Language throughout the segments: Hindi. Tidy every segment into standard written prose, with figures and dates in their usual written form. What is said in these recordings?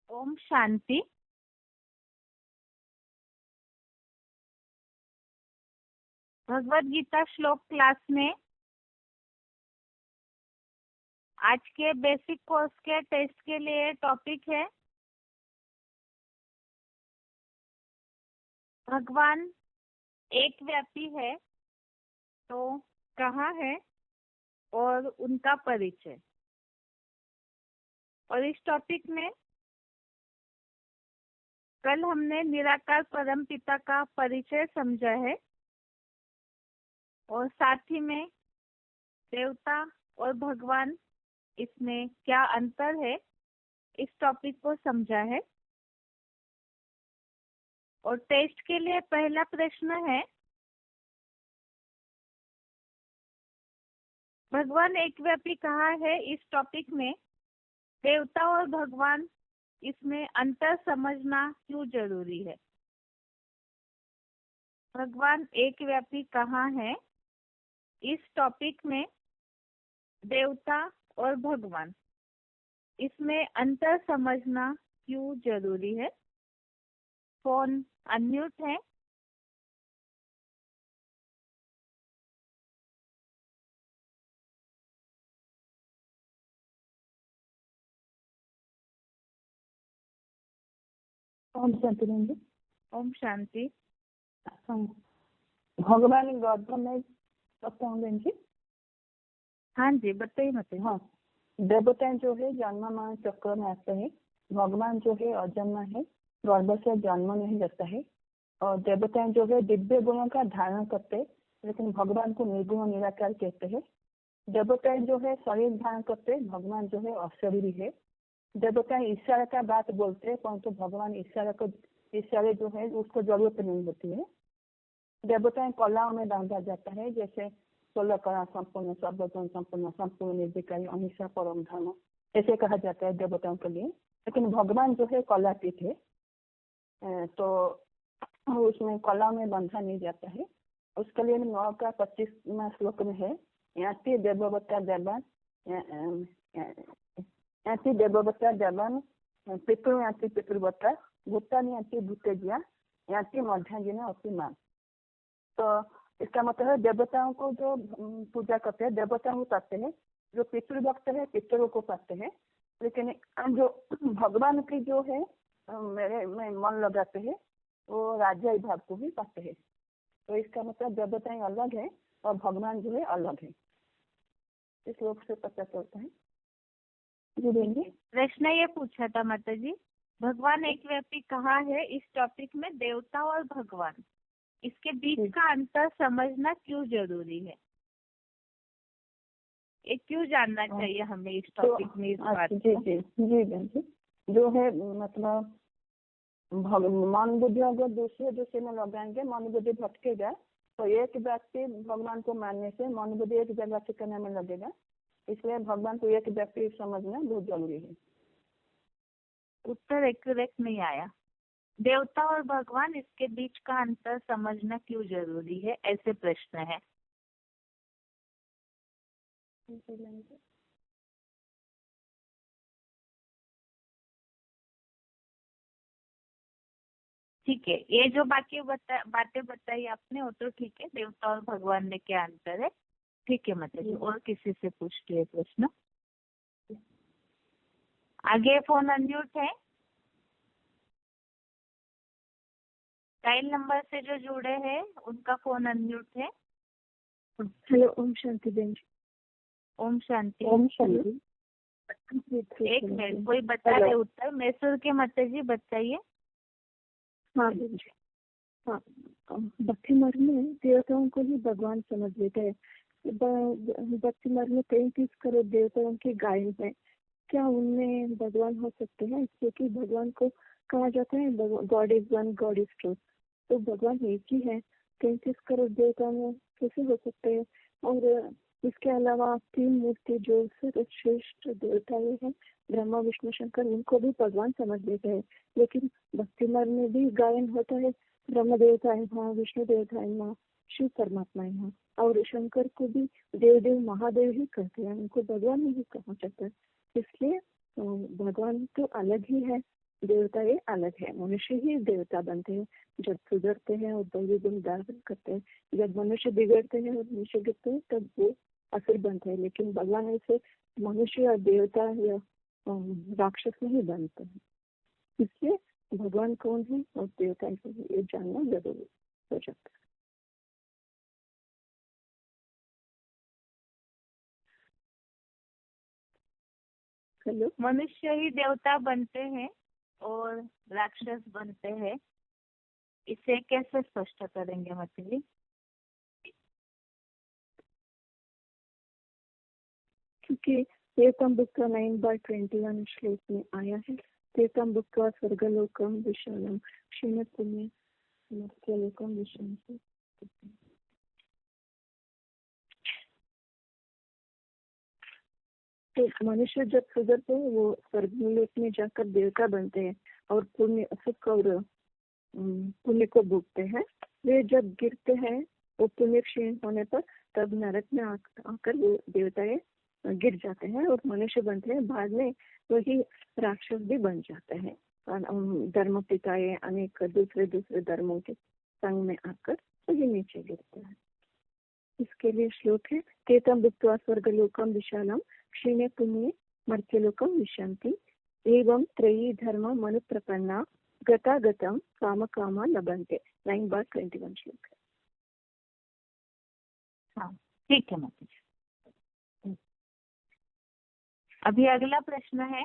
ओम शांति। भगवत गीता श्लोक क्लास में आज के बेसिक कोर्स के टेस्ट के लिए टॉपिक है भगवान एक व्यापी है तो कहाँ है और उनका परिचय। और इस टॉपिक में कल हमने निराकार परम पिता का परिचय समझा है और साथ ही में देवता और भगवान इसमें क्या अंतर है इस टॉपिक को समझा है। और टेस्ट के लिए पहला प्रश्न है, भगवान एक व्यापी कहाँ है। इस टॉपिक में देवता और भगवान इसमें अंतर समझना क्यों जरूरी है। भगवान एक व्यापी कहाँ है, इस टॉपिक में देवता और भगवान इसमें अंतर समझना क्यों जरूरी है। फोन अनम्यूट है। ओम शांति बहन जी। ओम शांति। भगवान गर्भ में बहन जी। हाँ जी बताइए बताइए। हाँ, देवता जो है जन्म चक्र में आते हैं, भगवान जो है अजन्मा है, गर्भ से जन्म नहीं लेता है। और देवता जो है दिव्य गुणों का धारण करते हैं, लेकिन भगवान को निर्गुण निराकार कहते हैं। देवता जो है शरीर धारण करते, भगवान जो है अशरीरी है। देवता ईश्वर का बात बोलते हैं, परंतु भगवान ईश्वर जो है उसको जरूरत नहीं होती है। देवता कलाओं में बांधा जाता है, जैसे 16 कला संपूर्ण, सर्वगुण संपूर्ण, संपूर्ण निर्विकारी, अहिंसा, परम धर्म, ऐसे कहा जाता है देवताओं के लिए। लेकिन भगवान जो है कलातीत है, तो उसमें कला में बंधा नहीं जाता है। उसके लिए 9 का 25वां श्लोक में है, याति देववता देवान, याति देववता देवान, पितृ याति पितृवता, भूतानि याति भूतेज्या, याति मध्याजिना अतिमान। तो इसका मतलब है देवताओं को जो पूजा करते हैं, देवताओं को पाते हैं। जो पितृभक्त है पितरों को पाते हैं, लेकिन जो भगवान की जो है मेरे में मन लगाते हैं, वो राजा विभाग को भी पाते हैं। तो इसका मतलब देवताएं अलग है और भगवान जो है अलग है। इस श्लोक से पता चलता है। जी देंगे। प्रश्न ये पूछा था माता जी, भगवान एक व्यापी कहाँ है। इस टॉपिक में देवता और भगवान इसके बीच का अंतर समझना क्यों जरूरी है, ये क्यों जानना चाहिए हमें इस टॉपिक में इस बात जी जी जी बहन जी। जो है मतलब मन बुद्धि अगर दूसरे में लगाएंगे, मन बुद्धि भटकेगा, तो एक व्यक्ति भगवान को मानने से मन बुद्धि एक जगह से करने में लगेगा। इसलिए भगवान को एक व्यक्ति समझना बहुत जरूरी है। उत्तर एक्यूरेट नहीं आया। देवता और भगवान इसके बीच का अंतर समझना क्यों जरूरी है, ऐसे प्रश्न है। ठीक है, ये जो बाकी बातें बताई आपने वो तो ठीक है, देवता और भगवान में क्या अंतर है, ठीक है मतलब। और किसी से पूछती है प्रश्न। आगे फोन अनम्यूट है। डायल नंबर से जो जुड़े हैं उनका फोन अनम्यूट है। हेलो ओम शांति बहन जी। ओम शांति। ओम शांति। एक मिनट, कोई बता दे उत्तर। मैसूर के माता जी बताइए। हाँ बहन जी। हाँ, भक्ति मार्ग में देवताओं को ही भगवान समझ लेते हैं। भक्ति मार्ग में 33 करोड़ देवताओं के गायन है, क्या उनमें भगवान हो सकते हैं? क्योंकि भगवान को कहा जाता है God is one, God is true. तो भगवान एक ही है, 33 करोड़ देवताओं में कैसे हो सकते हैं? और इसके अलावा 3 मूर्ति जो सर्वश्रेष्ठ देवताएं हैं, ब्रह्मा विष्णु शंकर, उनको भी भगवान समझ लेते हैं। लेकिन भक्ति मार्ग में भी गायन होता है, ब्रह्म देवता है वहाँ, विष्णु देवता है वहाँ, शिव परमात्मा है वहाँ, और शंकर को भी देव महादेव ही कहते हैं, उनको भगवान नहीं कहा जाता है। इसलिए भगवान तो अलग ही है, देवता ये अलग है, मनुष्य ही देवता बनते हैं जब सुधरते हैं और दैवी गुण धारण करते हैं। जब मनुष्य बिगड़ते हैं और मनुष्य गिरते हैं तब वो असुर बनते हैं, लेकिन भगवान ऐसे मनुष्य या देवता या राक्षस नहीं बनते हैं। इसलिए भगवान कौन है और देवता ये जानना जरूरी हो जाता है। हेलो, मनुष्य ही देवता बनते हैं और राक्षस बनते हैं, इसे कैसे स्पष्ट करेंगे माता जी? क्योंकि तेतम बुक 9/21 श्लोक में आया है, तेतम बुक स्वर्गलोकम विशालम क्षीण पुण्य मर्त्यलोकम विशंति। तो मनुष्य जब सुधरते हैं वो स्वर्गलोक में जाकर देवता बनते हैं और पुण्य सुख और पुण्य को भोगते हैं। वे जब गिरते हैं वो पुण्य क्षीण होने पर तब नरक में आकर वो देवताएं गिर जाते हैं और मनुष्य बनते हैं। बाद में वही राक्षस भी बन जाते हैं, धर्म पिताएं अनेक दूसरे धर्मों के संग में आकर वही नीचे गिरते हैं। इसके लिए श्लोक है, तेतम भुक्त्वा स्वर्गलोकम विशालम क्षीणे पुण्ये मर्त्यलोकम विशन्ति एवं त्रयी धर्म मनु प्रपन्ना गता गतम काम कामा लभन्ते। 9/21 श्लोक है। हाँ, ठीक है माता जी। अभी अगला प्रश्न है,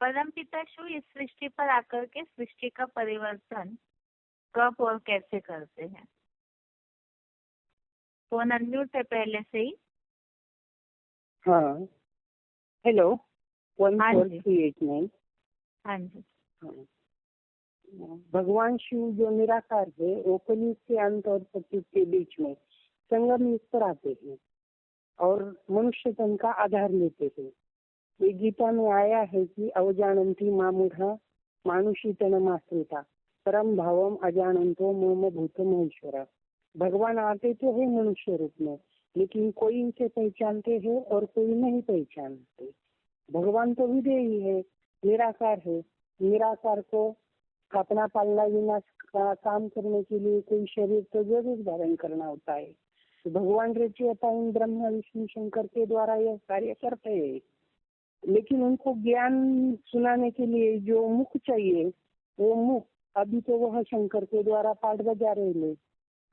परमपिता शिव इस सृष्टि पर आकर के सृष्टि का परिवर्तन कब और कैसे करते हैं? फोन अनम्यूट है पहले से ही। हाँ, हेलो, हाँ जी। 14389। हाँ जी। हाँ, भगवान शिव जो निराकार है वो कलयुग के अंत और सतयुग के बीच में संगम युग पर आते हैं और मनुष्य तन का आधार लेते हैं। ये गीता में आया है कि अवजानंती मामूढ़ा मानुषी तनमाश्रिता परम भावम अजानंतो मम भूत महेश्वरा। भगवान आते तो है मनुष्य रूप में, लेकिन कोई इसे पहचानते हैं और कोई नहीं पहचानते। भगवान तो विदेही है, निराकार है। निराकार को अपना पालना विनाश का काम करने के लिए कोई शरीर तो जरूर धारण करना होता है। तो भगवान रचयिता ब्रह्मा विष्णु शंकर के द्वारा यह कार्य करते हैं, लेकिन उनको ज्ञान सुनाने के लिए जो मुख चाहिए वो मुख अभी तो वह शंकर के द्वारा पाठ बजा रहे हैं।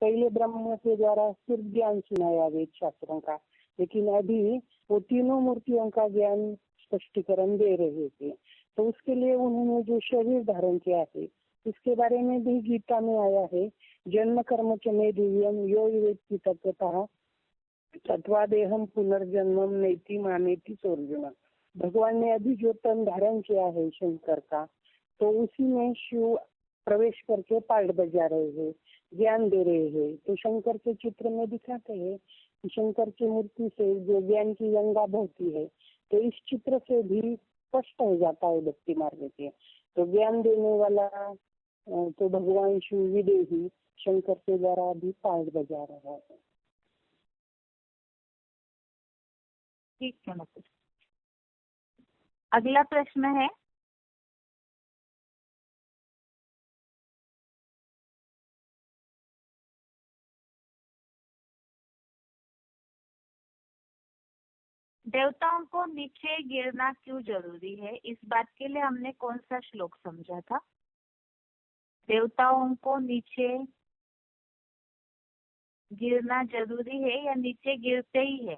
पहले ब्रह्मा के द्वारा सिर्फ ज्ञान सुनाया वेद शास्त्रों का, लेकिन अभी वो तीनों मूर्तियों का ज्ञान स्पष्टीकरण दे रहे थे। तो उसके लिए उन्होंने जो शरीर धारण किया है इसके बारे में भी गीता में आया है, जन्म कर्म च मे दिव्यम यो वेत्ति तत्वतः तत्वादेहम पुनर्जन्मम नैति मानेति सोर्जुन। भगवान ने अभी जो तन धारण किया है शंकर का, तो उसी में शिव प्रवेश करके पाठ बजा रहे हैं, ज्ञान दे रहे हैं। तो शंकर के चित्र में दिखाते हैं कि शंकर की मूर्ति से जो ज्ञान की गंगा बहती है, तो इस चित्र से भी स्पष्ट हो जाता है भक्ति मार्ग के। तो ज्ञान देने वाला तो भगवान शिव विदेही शंकर के द्वारा भी पाठ बजा रहा है। ठीक है मतलब। अगला प्रश्न है, देवताओं को नीचे गिरना क्यों जरूरी है? इस बात के लिए हमने कौन सा श्लोक समझा था? देवताओं को नीचे गिरना जरूरी है या नीचे गिरते ही है,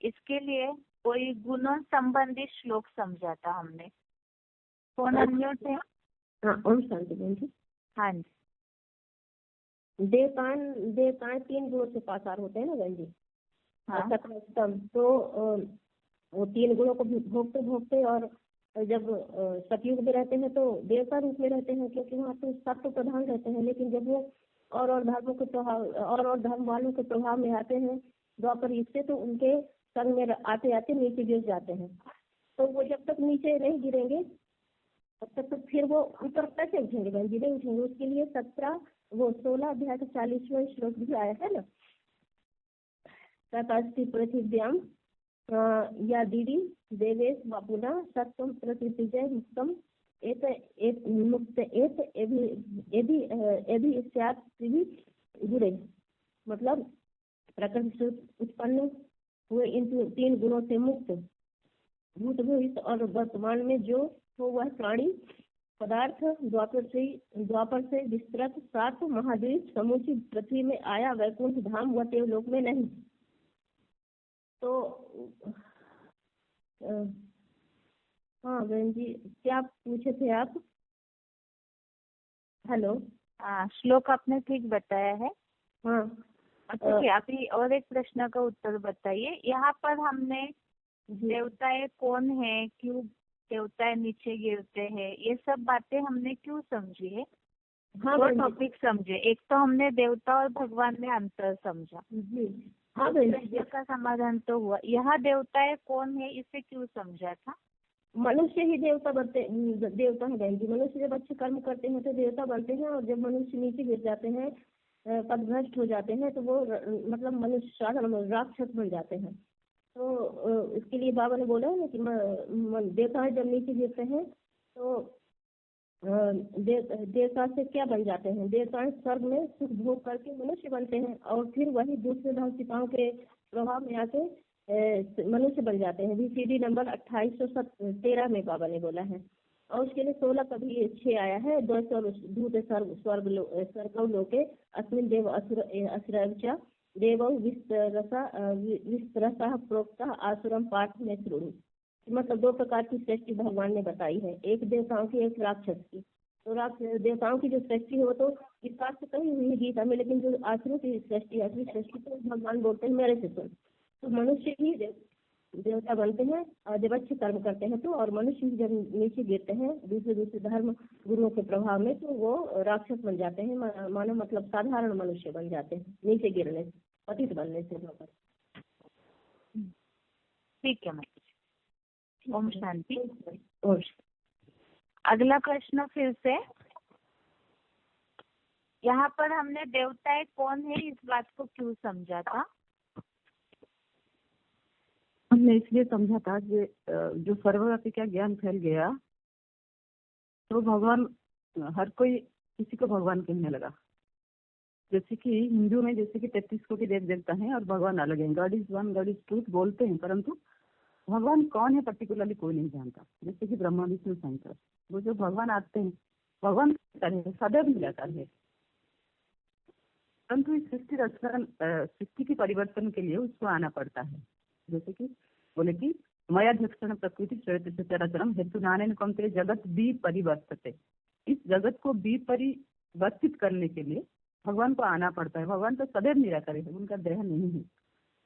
इसके लिए कोई गुणों संबंधित श्लोक समझा था हमने। कौन अनम्यूट है? हाँ, ओम शांति बहन जी। हाँ जी। देवताएं 3 गुणों से पासार होते हैं ना बहन जी। हाँ। सतम तो वो 3 गुणों को भोगते भोगते और जब सतयुग में रहते हैं तो देवता रूप में रहते हैं, क्योंकि वहाँ तो सत्व प्रधान रहते हैं। लेकिन जब वो और धर्मों के प्रभाव और धर्म वालों के प्रभाव में आते हैं द्वापर युग से, तो उनके संग में आते आते नीचे गिर जाते हैं। तो वो जब तक नीचे नहीं गिरेंगे तब तक तो फिर वो ऊपर कैसे उठेंगे बहन जी? नहीं उठेंगे। उसके लिए 16 अध्याय का 40वां श्लोक भी आया है ना, तथास्ति पृथिव्यां या दीदी देवेश बापुना सत्वम प्रतिजय मुक्तम मुक्त एभी स्यात् त्रिभि गुणे। मतलब प्रकृति से उत्पन्न हुए इन तीन गुणों से मुक्त भूत भविष्य और वर्तमान में जो हो वह प्राणी पदार्थ द्वापर से विस्तृत 7 महाद्वीप समूची पृथ्वी में आया, वैकुंठ धाम व देवलोक में नहीं। तो हाँ बहन जी, क्या पूछे थे आप? हेलो। श्लोक आपने ठीक बताया है। हाँ अच्छा जी, अभी और एक प्रश्न का उत्तर बताइए। यहाँ पर हमने देवताएं कौन है, क्यों देवताएं नीचे गिरते हैं, ये सब बातें हमने क्यों समझी है? हाँ दो टॉपिक समझे। एक तो हमने देवता और भगवान में अंतर समझा जी। हाँ बहन, का समाधान तो हुआ। यहाँ देवताएं कौन है इसे क्यों समझा था? मनुष्य ही देवता बनते देवता है बहन जी। मनुष्य जब अच्छे कर्म करते हैं तो देवता बनते हैं, और जब मनुष्य नीचे गिर जाते हैं, पदभ्रष्ट हो जाते हैं, तो वो मतलब मनुष्य साधारण राक्षस बन जाते हैं। तो इसके लिए बाबा ने बोला है ना कि देवता जब नीचे गिरते हैं तो देवता से क्या बन जाते हैं? देवताएं स्वर्ग में सुख भोग करके मनुष्य बनते हैं, और फिर वही दूसरे भक्तिताओं के प्रभाव में आके मनुष्य बन जाते हैं। VCD नंबर 2813 में बाबा ने बोला है। और उसके लिए 16 कभी 6 आया है। भूत स्वर्ग लोके अस्मिन देव असुरचा देव विस्तरसा प्रोक्ता आसुरम पाठ में श्रुणु। मतलब 2 प्रकार की सृष्टि भगवान ने बताई है, एक देवताओं की, एक राक्षस की। तो देवताओं की जो सृष्टि है वो तो इस बात से कही हुई है गीता में, लेकिन जो आसुरों की सृष्टि, असली सृष्टि तो भगवान बोलते हैं मेरे से सुन। तो मनुष्य ही देवता बनते हैं और जब अच्छे कर्म करते हैं तो, और मनुष्य जब नीचे गिरते हैं दूसरे धर्म गुरुओं के प्रभाव में, तो वो राक्षस बन जाते हैं। मानो मतलब साधारण मनुष्य बन जाते हैं नीचे गिरने से, पतित बनने से। ठीक है मैम, ओम शांति। अगला प्रश्न फिर से। यहाँ पर हमने देवताएं कौन है इस बात को क्यों समझा था? हमने इसलिए समझा था कि जो सर्वव्यापी का ज्ञान फैल गया तो भगवान, हर कोई किसी को भगवान कहने लगा। जैसे कि हिंदू में जैसे कि 33 कोटि देव देवता हैं और भगवान अलग है। God is one, God is truth बोलते हैं, परंतु भगवान कौन है पर्टिकुलरली कोई नहीं जानता। जैसे कि ब्रह्मा विष्णु शंकर, वो जो भगवान आते हैं, भगवान सदैव निराकार है, परंतु इस सृष्टि के परिवर्तन के लिए उसको आना पड़ता है। जैसे कि बोले कि मयाध्यक्षण प्रकृति चराचरम हेतु नारायण कौनते जगत भी परिवर्तते। इस जगत को भी परिवर्तित करने के लिए भगवान को आना पड़ता है। भगवान तो सदैव निराकार है, उनका देह नहीं है,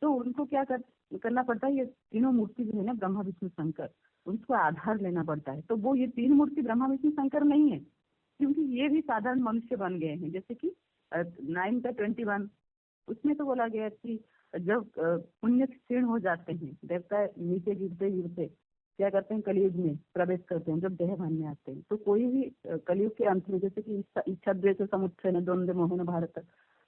तो उनको क्या करना पड़ता है? ये तीनों मूर्ति जो है ना, ब्रह्मा विष्णु शंकर, उनको आधार लेना पड़ता है। तो वो ये 3 मूर्ति ब्रह्मा विष्णु शंकर नहीं है, क्योंकि ये भी साधारण मनुष्य बन गए हैं। जैसे कि 9:21 उसमें तो बोला गया कि जब पुण्य क्षीण हो जाते हैं, देवता नीचे गिरते गिरते क्या करते हैं? कलयुग में प्रवेश करते हैं, जब देह भान में आते हैं। तो कोई भी कलयुग के अंत में, जैसे कि इच्छा द्वेष समुत्थान द्वंद्व मोहन भारत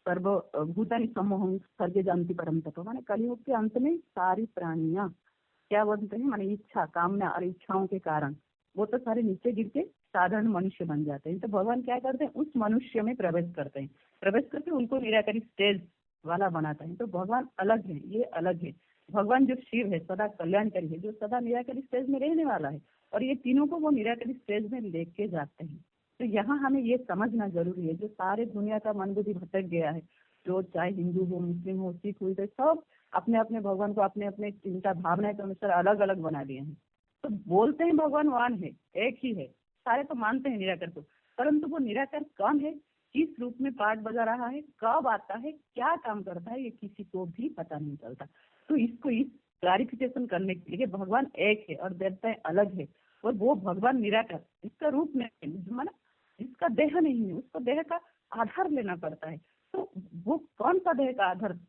सर्व भूतानि सम्मोहन सर्गे जानती परम तप। माने कलयुग के अंत में सारी प्राणियां क्या बनते हैं? माने इच्छा, कामना और इच्छाओं के कारण वो तो सारे नीचे गिर के साधारण मनुष्य बन जाते हैं। तो भगवान क्या करते हैं? उस मनुष्य में प्रवेश करते हैं, प्रवेश करके उनको निराकारी स्टेज वाला बनाता है। तो भगवान अलग है, ये अलग है। भगवान जो शिव है सदा कल्याणकारी है, जो सदा निराकारी स्टेज में रहने वाला है, और ये तीनों को वो निराकारी स्टेज में लेके जाते हैं। तो यहाँ हमें ये समझना जरूरी है, जो सारे दुनिया का मन बुद्धि भटक गया है, जो चाहे हिंदू हो, मुस्लिम हो, सिख हो, सब अपने अपने भगवान को अपने अपने चिंता भावना के अनुसार अलग अलग बना दिए हैं। तो बोलते हैं भगवान वन है, एक ही है, सारे तो मानते हैं निराकार को, परंतु वो निराकार कौन है, किस रूप में पाठ बजा रहा है, कब आता है, क्या काम करता है, ये किसी को भी पता नहीं चलता। तो इसको इस क्लैरिफिकेशन करने के लिए भगवान एक है और देवताएं अलग है, और वो भगवान निराकार इसका रूप नहीं, माना इसका देह नहीं है, उसको देह का आधार लेना पड़ता है। तो वो कौन सा देह का आधार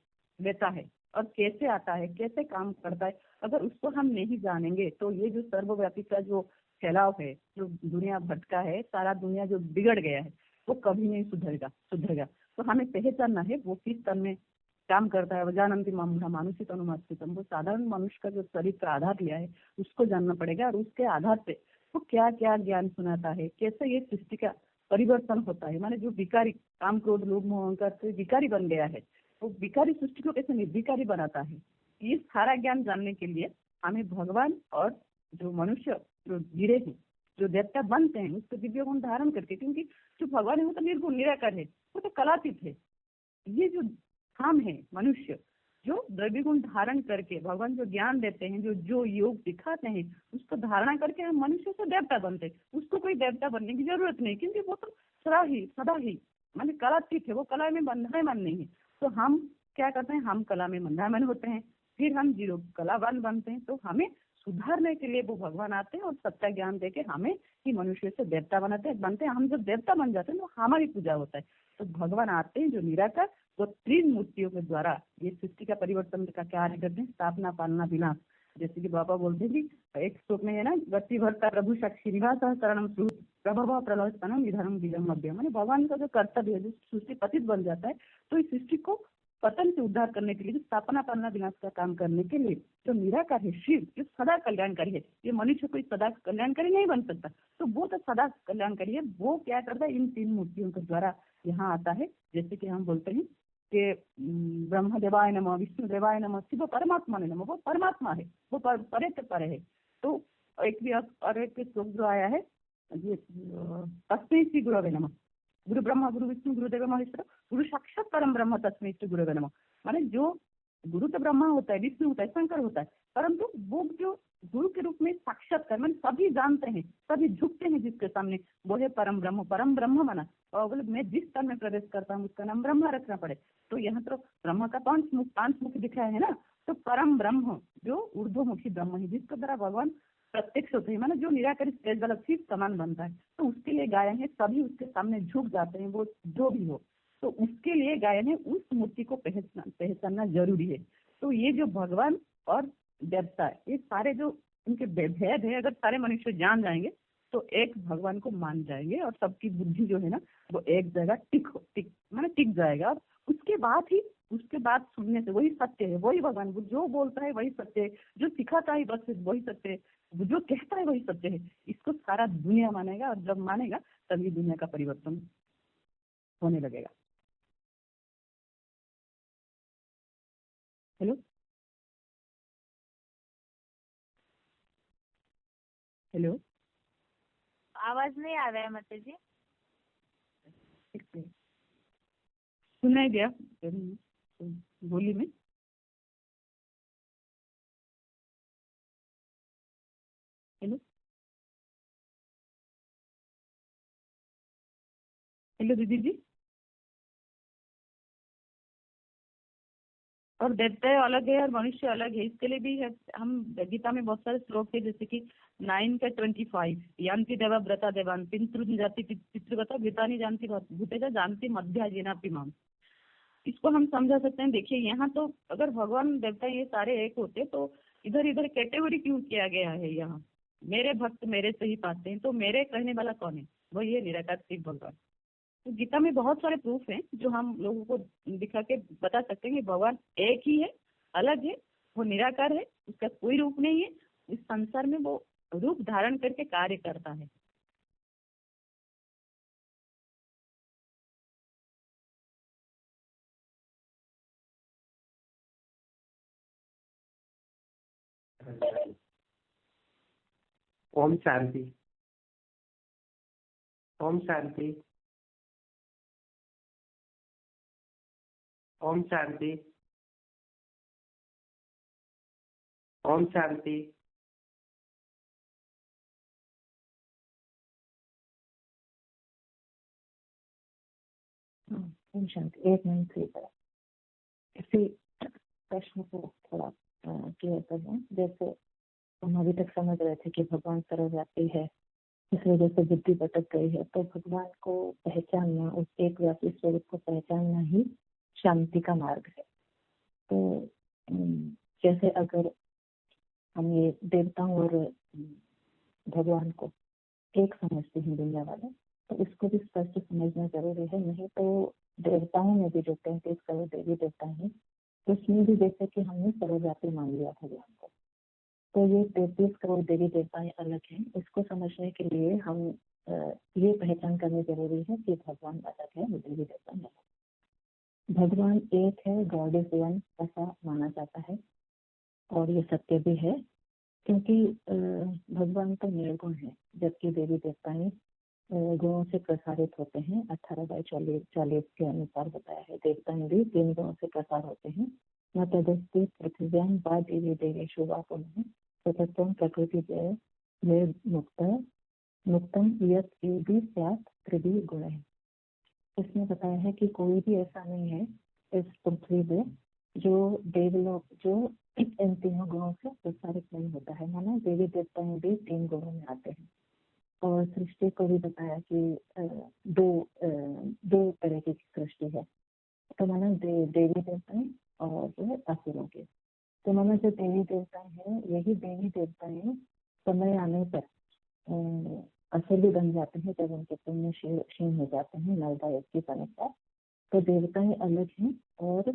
लेता है और कैसे आता है, कैसे काम करता है, अगर उसको हम नहीं जानेंगे तो ये जो सर्वव्यापी का जो फैलाव है, जो दुनिया भटका है, सारा दुनिया जो बिगड़ गया है, वो कभी नहीं सुधरेगा। तो हमें पहचानना है वो किस तन में काम करता है। जानन्ति माम मानुषिक अनुमानितम, वो साधारण मनुष्य का जो शरीर का आधार लिया है उसको जानना पड़ेगा, और उसके आधार पे वो क्या क्या ज्ञान सुनाता है, कैसे ये सृष्टि का परिवर्तन होता है। माने जो विकारी काम क्रोध लोभ मोह अहंकार से विकारी बन गया है, वो विकारी सृष्टि को कैसे निर्विकारी बनाता है, ये सारा ज्ञान जानने के लिए हमें भगवान और जो मनुष्य जो गिरे हैं, जो देवता बनते हैं, उसको दिव्य गुण धारण करके, क्योंकि जो भगवान है वो तो निर्गुण निराकार है, वो तो कलातीत है। ये जो हम है मनुष्य, जो द्रव्य गुण धारण करके भगवान जो ज्ञान देते हैं, जो जो योग दिखाते हैं, उसको धारणा करके हम मनुष्य से देवता बनते हैं। उसको कोई देवता बनने की जरूरत नहीं, क्योंकि वो तो सदा ही माने कलातीत है, वो कला में बंधायमान नहीं है। तो हम क्या करते हैं, हम कला में बंधायमान होते हैं, फिर हम जीरो कलावान बनते हैं। तो हमें सुधारने के लिए वो भगवान आते हैं और सच्चा ज्ञान देके हमें ही मनुष्य से देवता बनते हैं। हम जब देवता बन जाते हैं तो हमारी पूजा होता है। तो भगवान आते हैं जो निराकार, वो तीन मूर्तियों के द्वारा ये सृष्टि का परिवर्तन का कार्य करते हैं, स्थापना पालना विनाश। जैसे कि बाबा बोलते हैं कि एक श्लोक में है ना, गति भरता प्रभु साक्षी निवास शरणम प्रभव प्रलयस्तनम निधनम बीजम मध्य। माने भगवान का जो कर्तव्य है, जो सृष्टि पतित बन जाता है, तो इस सृष्टि को पतन से उद्धार करने के लिए, स्थापना पालना विनाश का काम करने के लिए जो निराकार है शिव, जो सदा कल्याणकारी है, ये मनुष्य कोई सदा कल्याणकारी नहीं बन सकता, तो वो तो सदा कल्याणकारी है। वो क्या करता है, इन तीन मूर्तियों के द्वारा यहाँ आता है। जैसे कि हम बोलते हैं कि ब्रह्म देवाय नमः, विष्णु देवाय नमः, शिव परमात्मा ने नमः, वो परमात्मा है, वो परे से परे है। तो एक भी और एक श्लोक जो आया है, तस्मै श्री गुरवे नमः, गुरु ब्रह्मा गुरु विष्णु गुरुदेव महेश्वर गुरु साक्षात परम ब्रह्म तस्मै श्री गुरवे नमः। माने जो गुरु तो ब्रह्मा होता है, विष्णु होता है, शंकर होता है, परंतु वो जो गुरु के रूप में साक्षात्कार, माने सभी जानते हैं, सभी झुकते हैं जिसके सामने, वो है परम ब्रह्म। परम ब्रह्म माना और बोले मैं जिस स्थान में प्रवेश करता हूँ उसका नाम ब्रह्मा रखना पड़े। तो यहाँ तो ब्रह्म का पांच मुख दिखाया है ना, तो परम ब्रह्म जो ऊर्ध्वमुखी ब्रह्म है, जिसके द्वारा भगवान प्रत्यक्ष होते हैं, माना जो निराकारी तेज वाला चीज समान बनता है, तो उसके लिए गायन है, सभी उसके सामने झुक जाते हैं, वो जो भी हो। तो उसके लिए गायन है, उस मूर्ति को पहचानना जरूरी है। तो ये जो भगवान और देवता है, ये सारे जो उनके भेद है, अगर सारे मनुष्य जान जाएंगे तो एक भगवान को मान जाएंगे, और सबकी बुद्धि जो है ना वो एक जगह टिक जाएगा। उसके बाद सुनने से वही सत्य है, वही भगवान जो बोलता है वही सत्य है, जो सिखाता है बस वही सत्य है, जो कहता है वही सत्य है। इसको सारा दुनिया मानेगा, और जब मानेगा तभी दुनिया का परिवर्तन होने लगेगा। हेलो हेलो, आवाज नहीं आ रहा है माता जी। सुनाई दिया बोली में? हेलो हेलो दीदी जी। और देवता अलग है और मनुष्य अलग है, इसके लिए भी है। हम गीता में बहुत सारे श्लोक है, जैसे कि 9 का 25, यान्ति देवा व्रता देवान पितृ जाति पितृव्रता गीता नहीं जानती भूतेजा जानती मध्या जेना पिमाम। इसको हम समझा सकते हैं। देखिए यहाँ तो अगर भगवान देवता ये सारे एक होते तो इधर इधर कैटेगरी क्यों किया गया है? यहाँ मेरे भक्त मेरे से ही पाते हैं, तो मेरे कहने वाला कौन है? वही है निराकार शिव भगवान। तो गीता में बहुत सारे प्रूफ हैं जो हम लोगों को दिखा के बता सकते हैं कि भगवान एक ही है, अलग है, वो निराकार है, उसका कोई रूप नहीं है, इस संसार में वो रूप धारण करके कार्य करता है। ओम शांति। ओम शांति। ओम शांति। ओम शांति। ओम शांति। एक मिनट प्लीज, इसी प्रश्न को थोड़ा क्लियर कर दें। जैसे हम अभी तक समझ रहे थे कि भगवान सर्वव्यापी है, इस वजह से बुद्धि भटक गई है, तो भगवान को पहचानना, उस एक व्यापी स्वरूप को पहचानना ही शांति का मार्ग है। तो जैसे अगर हम ये देवताओं और भगवान को एक समझते हैं दुनिया वाले, तो इसको भी स्पष्ट समझना जरूरी है। नहीं तो देवताओं में भी जो 33 करोड़ देवी देवता हैं, तो उसमें भी जैसे कि हमने सर्वव्यापी मान लिया भगवान को। तो ये 33 करोड़ देवी देवताएं अलग हैं। इसको समझने के लिए हम ये पहचान करनी जरूरी है कि भगवान अलग है, देवी देवता अलग है। भगवान एक है, गॉड इज वन, ऐसा माना जाता है और ये सत्य भी है, क्योंकि भगवान तो निर्गुण है, जबकि देवी देवताएं गुणों से प्रसारित होते हैं। 18/40 के अनुसार बताया है, देवताएं भी 3 गुणों से प्रसार होते हैं। न तदस्ति पृथ्व्यां वा देवी देवेषु वा पुनः सतत्वं प्रकृति जय मुक्तम यत् एवं स्यात् त्रिभि गुणैः। इसमें बताया है कि कोई भी ऐसा नहीं है इस पृथ्वी पे जो देवलोक जो इन तीनों गुणों से प्रसारित नहीं होता है। माना देवी देवताएं भी 3 गुणों में आते हैं। और सृष्टि को भी बताया कि दो तरह की सृष्टि है। तो माना देवी देवताएं और जो है असुरों के। तो माना जो देवी देवताएं हैं, यही देवी देवताएं समय आने पर असुर भी बन जाते हैं, जब उनके पुण्य क्षीण हो जाते हैं नर्मदा यज्ञ के अनुसार। तो देवताएं अलग हैं और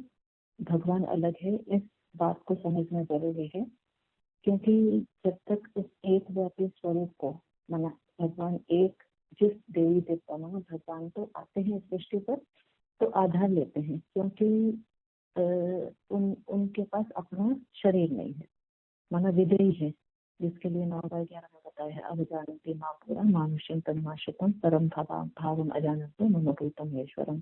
भगवान अलग है, इस बात को समझना जरूरी है। क्योंकि जब तक इस एक व्यापी स्वरूप को माना भगवान एक, जिस देवी देवता माना भगवान तो आते हैं सृष्टि पर तो आधार लेते हैं, क्योंकि उनके पास अपना शरीर नहीं है, माना विदेही है, जिसके लिए 9/11 में बताया है, अब जानते माँ पूरा मानुष्यम तन्माशुतम परम भावम अजानतो मनोभूतम ईश्वरम।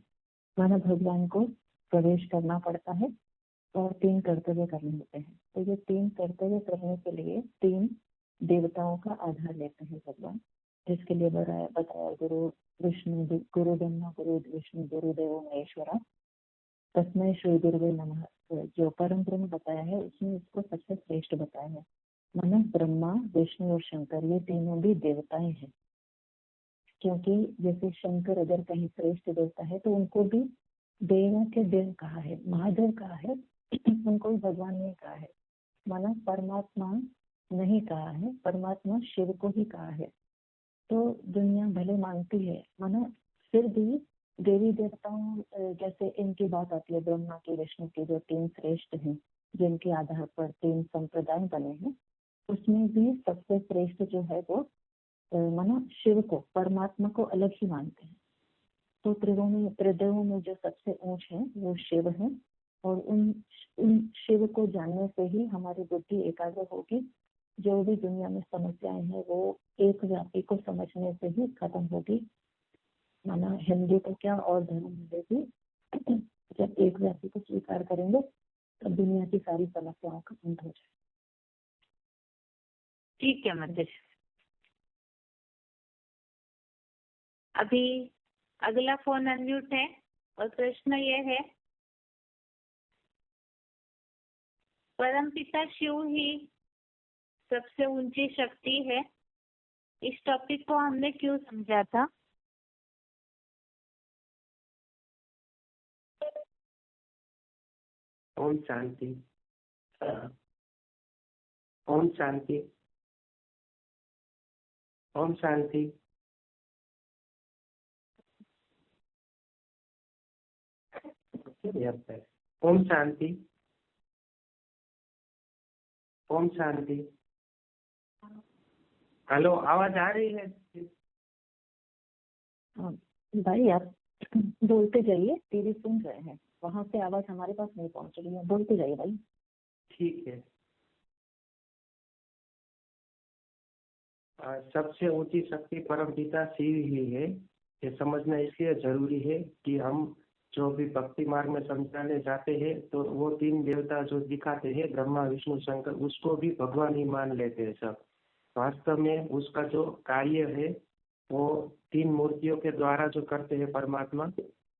माना भगवान को प्रवेश करना पड़ता है और 3 कर्तव्य करने होते हैं। तो ये 3 कर्तव्य करने के लिए 3 देवताओं का आधार लेते हैं भगवान, जिसके लिए बताया गुरु विष्णु गुरु ब्रह्मा गुरु विष्णु गुरुदेव महेश्वरा तस्मै श्री गुरुवे नमः। जो परम ब्रह्म बताया है उसमें इसको सबसे श्रेष्ठ बताया है। माना ब्रह्मा विष्णु और शंकर ये तीनों भी देवताएं हैं, क्योंकि जैसे शंकर अगर कहीं श्रेष्ठ देवता है तो उनको भी देवों के देव कहा है, महादेव कहा है, उनको भी भगवान नहीं कहा है। माना परमात्मा नहीं कहा है, परमात्मा शिव को ही कहा है। तो दुनिया भले मानती है, माना फिर भी देवी देवताओं जैसे इनकी बात आती है ब्रह्मा की विष्णु की, जो 3 श्रेष्ठ हैं जिनके आधार पर 3 संप्रदाय बने हैं, उसमें भी सबसे श्रेष्ठ जो है वो माना शिव को, परमात्मा को अलग ही मानते हैं। तो त्रिदेवों में जो सबसे ऊंच है वो शिव है, और उन शिव को जानने से ही हमारी बुद्धि एकाग्र होगी। जो भी दुनिया में समस्याएं हैं वो एक व्यापी को समझने से ही खत्म होगी। माना हिंदू तो क्या और धर्म में भी जब एक व्यापी को स्वीकार करेंगे तब दुनिया की सारी समस्याओं का अंत हो जाए। ठीक है मंदिर। अभी अगला फोन अनम्यूट है और प्रश्न ये है, परमपिता शिव ही सबसे ऊंची शक्ति है, इस टॉपिक को हमने क्यों समझा था? ओम शांति। ओम शांति। ओम शांति। ओम शांति। ओम शांति। हेलो, आवाज आ रही है? भाई आप बोलते जाइए, टीवी सुन रहे हैं, वहां से आवाज हमारे पास नहीं पहुंच रही है, बोलते जाइए भाई। ठीक है। सबसे ऊंची शक्ति परमपिता शिव ही है। ये समझना इसलिए जरूरी है कि हम जो भी भक्ति मार्ग में समझाने जाते हैं तो वो 3 देवता जो दिखाते हैं ब्रह्मा विष्णु शंकर, उसको भी भगवान ही मान लेते हैं सब। वास्तव में उसका जो कार्य है वो 3 मूर्तियों के द्वारा जो करते हैं परमात्मा,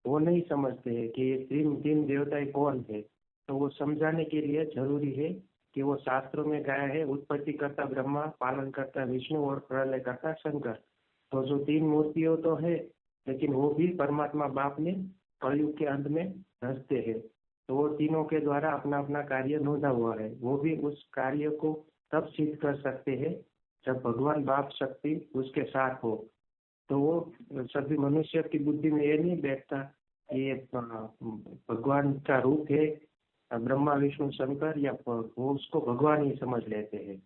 वो नहीं समझते हैं कि ये तीन देवता कौन है। तो वो समझाने के लिए जरूरी है कि वो शास्त्रों में गाया है, उत्पत्ति करता ब्रह्मा, पालन करता विष्णु और प्रलय करता शंकर। तो जो 3 मूर्तियों तो है, लेकिन वो भी परमात्मा बाप ने कलयुग के अंत में रचते हैं। तो वो तीनों के द्वारा अपना अपना कार्य नोधा हुआ है। वो भी उस कार्य को तब सिद्ध कर सकते हैं जब भगवान बाप शक्ति उसके साथ हो। तो वो सभी मनुष्य की बुद्धि में ये नहीं बैठता कि ये भगवान का रूप है ब्रह्मा विष्णु शंकर या वो उसको भगवान ही समझ लेते हैं।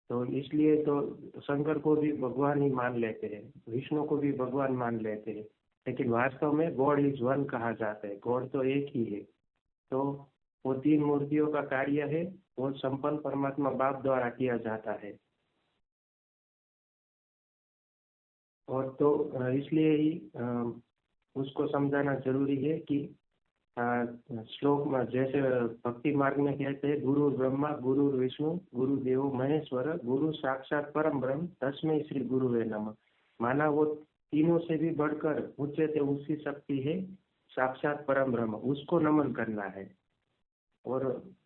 तो इसलिए तो शंकर को भी भगवान ही मान लेते हैं, विष्णु को भी भगवान मान लेते हैं, लेकिन वास्तव में गॉड इज वन कहा जाता है, गॉड तो एक ही है। तो वो तीन मूर्तियों का कार्य है, वो संपन्न परमात्मा बाप द्वारा किया जाता है। और तो इसलिए ही उसको समझाना जरूरी है कि श्लोक में जैसे भक्ति मार्ग में कहते हैं, गुरु ब्रह्मा गुरु विष्णु गुरु देव महेश्वर गुरु साक्षात परम ब्रह्म तस्मै श्री गुरुवे नमः। माना वो तीनों से भी बढ़कर ऊंचे से ऊंची शक्ति है, साक्षात परम ब्रह्म, उसको नमन करना है। और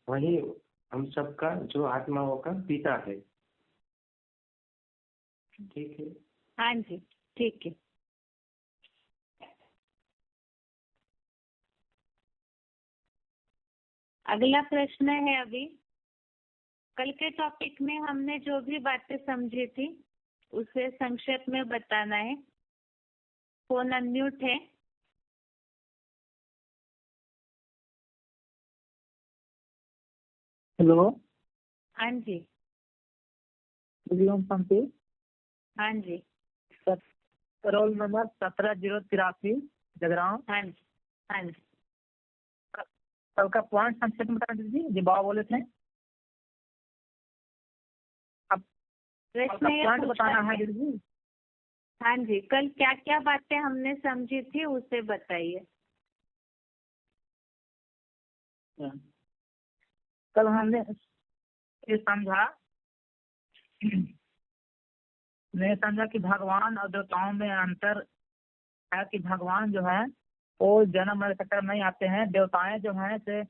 वही हम सबका जो आत्माओं का पिता है। ठीक है। हाँ जी, ठीक है। अगला प्रश्न है अभी, कल के टॉपिक में हमने जो भी बातें समझी थी उसे संक्षेप में बताना है। फोन अनम्यूट है। हेलो। हाँ जी। पंपी। हाँ जी। Roll number 17083 Jagraon. हाँ जी। हाँ जी। कल का पॉइंट संक्षेप में बता दीजिए जी, बाबा बोले थे। अब प्रश्न ये पॉइंट पूछा बताना है है। दीदी। हाँ जी, कल क्या क्या बातें हमने समझी थी उसे बताइए। कल हमने ये समझा मैं समझा कि भगवान और देवताओं में अंतर है कि भगवान जो है वो जन्म मरण चक्कर में नहीं आते हैं। देवताएं जो हैं से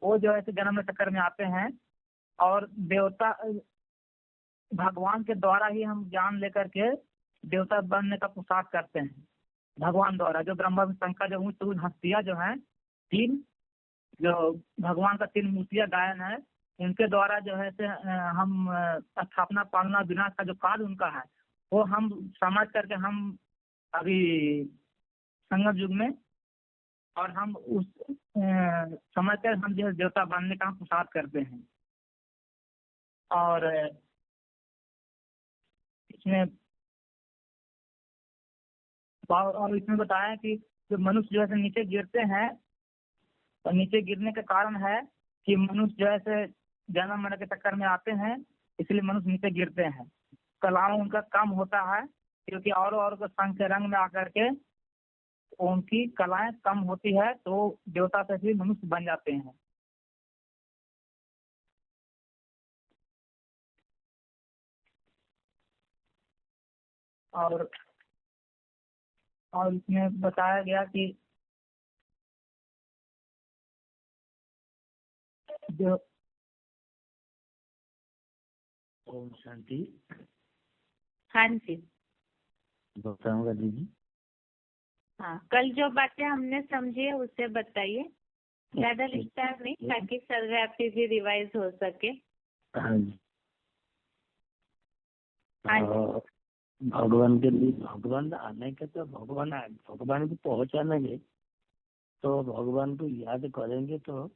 वो जो है जन्म मरण चक्कर में आते हैं, और देवता भगवान के द्वारा ही हम ज्ञान लेकर के देवता बनने का पुरुषार्थ करते हैं। भगवान द्वारा जो ब्रह्मा शंकर जो ऊंच ऊंच हस्तियां जो हैं, तीन जो भगवान का तीन मूर्तियां गायन है, उनके द्वारा जो है से हम स्थापना पालना विनाश का जो कार्य उनका है वो हम समझ करके हम अभी संगम युग में और हम उस समझ कर हम जो है देवता बनने का पुरुषार्थ करते हैं। और इसमें बताया कि जो मनुष्य जो है नीचे गिरते हैं, तो नीचे गिरने का कारण है कि मनुष्य जो है जन्म मरण के चक्कर में आते हैं, इसलिए मनुष्य नीचे गिरते हैं। कलाओं उनका कम होता है क्योंकि और संग के रंग में आकर के उनकी कलाएं कम होती है, तो देवता से भी मनुष्य बन जाते हैं। और इसमें बताया गया कि जो ओम शांति। हाँ जी। बताऊंगा दीदी। हाँ, कल जो बातें हमने समझी है उसे बताइए, ज्यादा विस्तार नहीं, ताकि सर्वव्यापी भी रिवाइज हो सके। हाँ जी। हाँ जी। भगवान के लिए भगवान आने के तो भगवान को पहुंचानेंगे, तो भगवान को याद करेंगे तो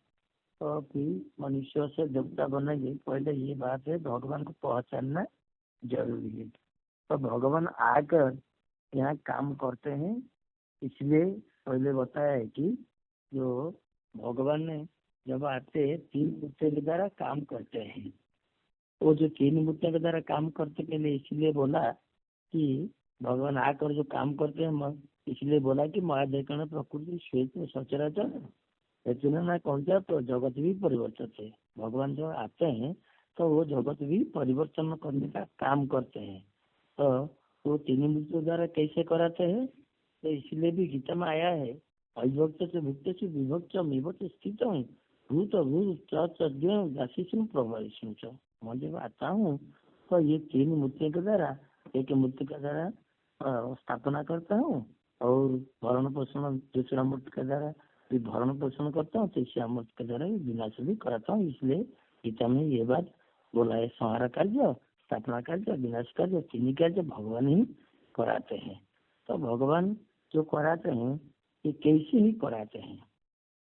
फिर मनुष्य से देवता बनेंगे। पहले ये बात है, भगवान को पहचानना जरूरी है। तो भगवान आकर यहाँ काम करते हैं, इसलिए पहले बताया है कि जो भगवान ने जब आते हैं तीन मूर्तियों के द्वारा काम करते हैं। वो जो तीन मूर्तियों के द्वारा काम करते के लिए इसलिए बोला कि भगवान आकर जो काम करते हैं, इसलिए बोला कि महादेव प्रकृति श्वेत सचराचर ना कौन सा तो जगत भी परिवर्तित है। भगवान जो आते हैं तो वो जगत भी परिवर्तन करने का काम करते हैं। तो वो तीन मूर्तियों द्वारा कैसे कराते हैं, तो इसलिए भी गीता में आया है, अविभक्त से भुक्त से विभक्त विभक्त स्थित भूत भूत प्रभाविष्णु। मैं जब आता हूँ तो ये तीन मूर्तियों के द्वारा एक मूर्ति के द्वारा स्थापना करता हूँ, और भरण पोषण दूसरा मूर्ति के द्वारा भी भरण पोषण करता हूँ, तीसरा मूर्ति के द्वारा विनाश भी कराता हूँ। इसलिए गीता में ये बात बोला है, संहार कार्य, स्थापना कार्य, विनाश कार्य, तीन कार्य भगवान ही कराते हैं। तो भगवान जो कराते हैं ये कैसे ही कराते हैं,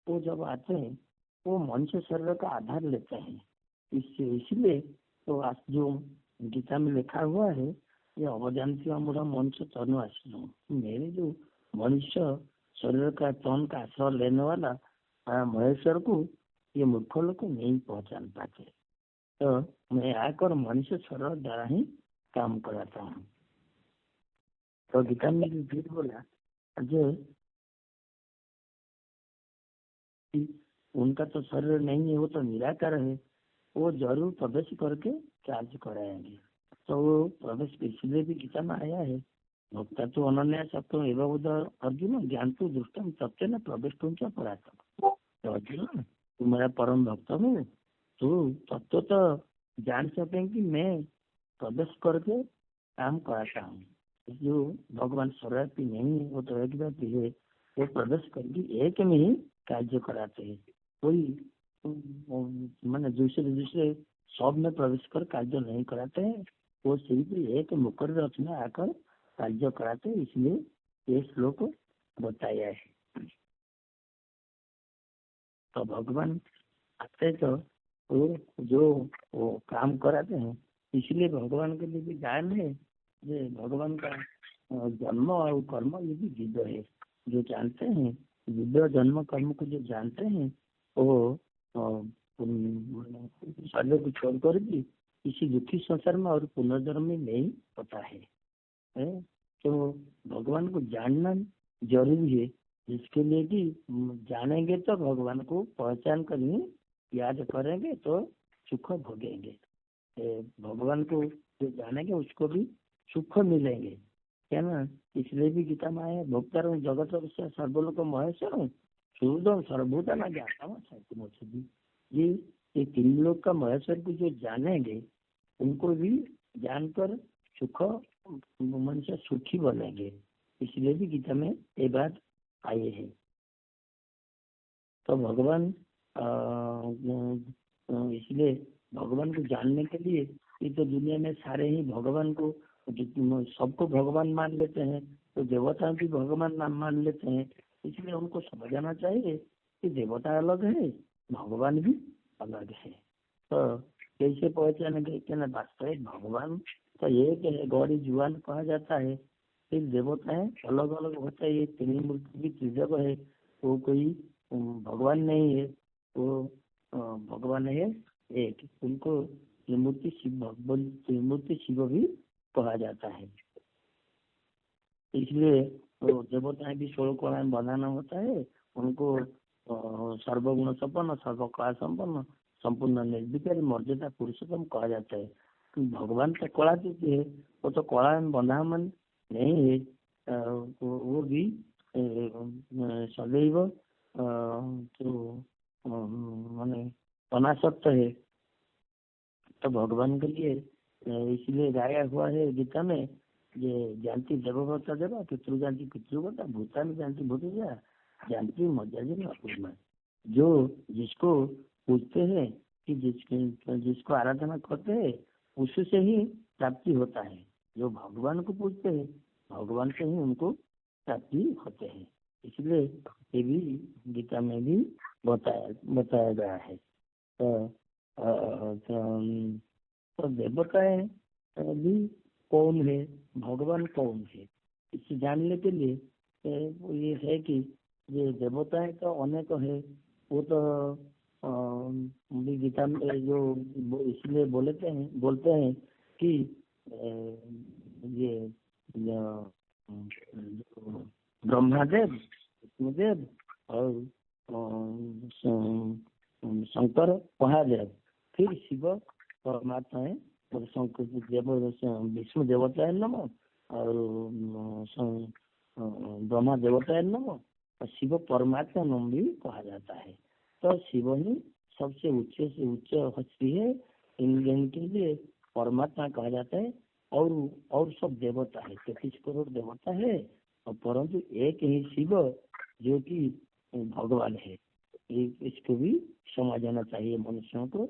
वो जब आते हैं वो मनुष्य शरीर का आधार लेते हैं। इसलिए तो आज जो गीता में लिखा हुआ है, ये अवजानती हमारा मनुष्य तनु आश्रय, मेरे जो मनुष्य शरीर का तन का आश्रय लेने वाला महेश्वर को ये मूर्ख लोग नहीं पहचान पाते। तो मैं आकर मनुष्य शरीर द्वारा ही काम कराता हूँ। तो गीता में भी फिर बोला जो उनका तो शरीर नहीं है, वो तो निराकार है, वो जरूर प्रवेश करके कार्य कराएंगे। तो वो प्रवेश इसलिए भी गीता में आया है, भक्ता तो अनन्या सत्व एवं उधर अर्जुन ज्ञान तो दृष्टम सत्य न प्रवेश तुम पराता। तो अर्जुन तू मेरा परम भक्त हो, तू तत्व तो जान सके कि मैं प्रवेश करके काम कराता हूँ। जो भगवान सर्वव्यापी नहीं है, वो तो एक व्यापी है, वो प्रवेश करके एक में ही कार्य कराते हैं। कोई मैंने दूसरे सब में प्रवेश कर कार्य नहीं कराते हैं, वो सिर्फ एक मुकर रथ में आकर कार्य कराते हैं। इसलिए ये श्लोक बताया है। तो भगवान आते तो वो जो वो काम कराते हैं, इसलिए भगवान के लिए भी ज्ञान है। ये भगवान का जन्म और कर्म ये भी विद है। जो जानते हैं विद जन्म कर्म को जो जानते हैं वो शरीर को छोड़कर भी इसी दुखी संसार में और पुनर्जन्म में नहीं पता है। तो भगवान को जानना जरूरी है, जिसके लिए कि जानेंगे तो भगवान को पहचान कर ही याद करेंगे तो सुख भोगेंगे। भगवान को जो जानेंगे उसको भी सुख मिलेंगे, क्या ना। इसलिए भी गीता में आया भोक्तार जगत सर्वलोक महेश्वर सूर्यम सर्वभूता ना ज्ञाता। ये तीन लोग का महेश्वर को जो जानेंगे उनको भी जानकर सुख मनुष्य सुखी बनेंगे। इसलिए भी गीता में ये बात आई है। तो भगवान इसलिए भगवान को जानने के लिए ये तो दुनिया में सारे ही भगवान को सबको भगवान मान लेते हैं, तो देवता भी भगवान मान लेते हैं। इसलिए उनको समझना चाहिए कि देवता अलग है, भगवान भी अलग है। तो कैसे पहचानेंगे कि ना वास्तविक भगवान तो एक है, गौरी जुआन कहा जाता है। फिर देवता है अलग अलग होता है, ये तीन मूर्ति भी त्रिजग है, वो कोई भगवान नहीं है, वो भगवान है एक। उनको त्रिमूर्ति शिव भी कहा जाता है। इसलिए तो देवताएं भी 16 कला में बनाना होता है। उनको सर्वगुण संपन्न सर्वकला संपन्न संपूर्ण निर्विकारी मर्यादा पुरुषोत्तम कहा जाता है। भगवान तो कला देती है, वो तो कला में बंधा मन नहीं है, वो भी सदैव तो माने अनासक्त है। तो भगवान के लिए इसलिए गाया हुआ है गीता में, ये जानती देवव्रता देवा पितृ जानती पितृव्रता भूता में जानती भूत जानती मर्यादा। जो जिसको पूछते हैं कि जिसको आराधना करते हैं उससे ही प्राप्ति होता है। जो भगवान को पूछते हैं भगवान से ही उनको प्राप्ति होते हैं। इसलिए ये भी गीता में भी बताया गया है। तो देवताएं भी कौन है, भगवान कौन है, इसे जानने के लिए ये है कि ये देवताएं तो अनेक है। वो तो गीता में जो इसलिए बोलते हैं कि ये ब्रह्मादेव विष्णुदेव और शंकर महादेव, फिर शिव परमात्मा है और शंकर विष्णु देवता है नमो और ब्रह्मा देवता है नमो और शिव परमात्मा नाम भी कहा जाता है। तो शिव ही सबसे उच्च से उच्च हस्ती है, इनके लिए परमात्मा कहा जाता है। और सब देवता है, 33 करोड़ देवता है, और परंतु एक ही शिव जो कि भगवान है। इसको भी समझना चाहिए मनुष्यों को।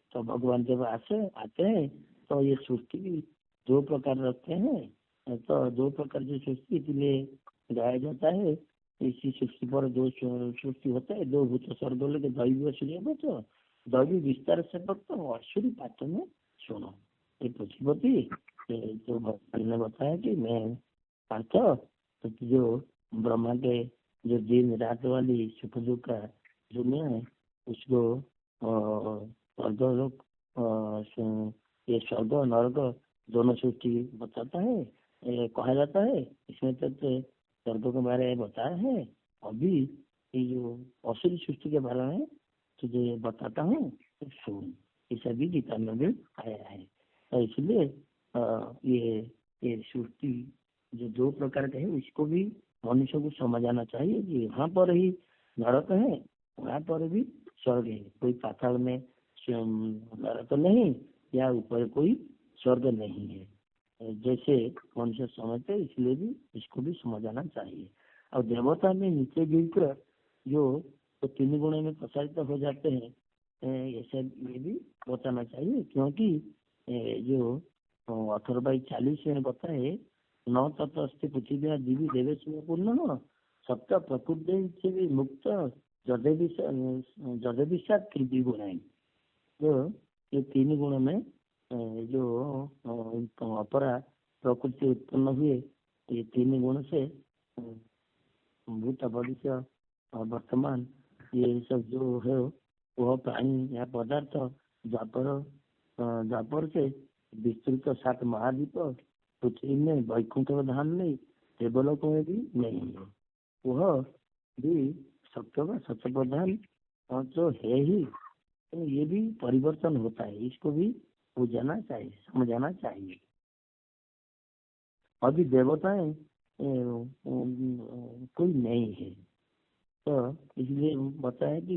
तो भगवान जब आते हैं तो ये सृष्टि 2 प्रकार रखते हैं। तो 2 प्रकार की सृष्टि के लिए गाया जाता है। इसी सृष्टि पर जो सृष्टि होता है, दो भूत स्वर्ग लेके दैवी सूर्य तो दैवी विस्तार से भक्त और आसुरी पाठ में सुनो। ये पृथ्वीपति जो भगवान ने बताया कि मैं पार्थ तो जो ब्रह्मा के जो दिन रात वाली सुख दुख का दुनिया है उसको स्वर्ग ये स्वर्ग नरक दोनों सृष्टि बताता है, कहा जाता है। इसमें तो स्वर्ग के बारे में बताया है। अभी ये जो असुरी सृष्टि के बारे में तुझे बताता हूँ तो सुन। ये सभी गीता में भी आया है। तो इसलिए ये सृष्टि जो दो प्रकार के है उसको भी मनुष्य को समझ आना चाहिए कि यहाँ पर ही नरक है, वहाँ पर भी स्वर्ग है। कोई पाताल में नरक नहीं या ऊपर कोई स्वर्ग नहीं है जैसे मनुष्य समझते, इसलिए भी इसको भी समझ आना चाहिए। और देवता में नीचे गिरकर जो तो 3 गुणों में प्रसारित हो जाते हैं, ऐसा ये भी बताना चाहिए। क्योंकि जो 18/40 में बताए न तत्स्ति पृथ्वी दिवी देवेश पूर्ण सप्त प्रकृति से भी मुक्त जदे विषाद कृति गुण। तो ये 3 गुण में जो अपरा प्रकृति उत्पन्न हुए, ये 3 गुण से भूत भविष्य वर्तमान ये सब जो है वह प्राणी या पदार्थ द्वापर से विस्तृत 7 महाद्वीप पृथ्वी में वैकुंठ धाम में देवलोक में भी नहीं है। वह भी सत्य सत्य प्रधान जो है ही, तो ये भी परिवर्तन होता है, इसको भी बुझाना चाहिए, समझाना चाहिए। अभी देवताएं कोई नहीं है, तो इसलिए बताया कि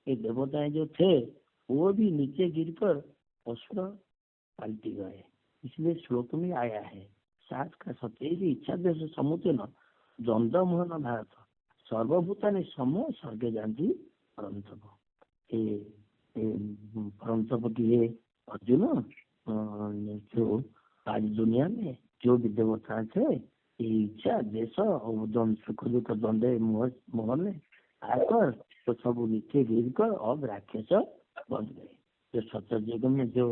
ये देवताएं जो थे वो भी नीचे गिरकर असुर पलटी गए। इसलिए श्लोक में आया है सात का सत्य इच्छा देश समुचे न द्वंद्व मोहन भारत सर्वभूतानि समूह स्वर्गे जानती परंतप। परंतप की है अर्जुन, जो आज दुनिया में जो भी देवता थे इच्छा देश और सुख दुख द्वंद्व मोहन में आकर तो सब नीचे गिर कर अब राक्षस बन गए। जो सत्य युग में जो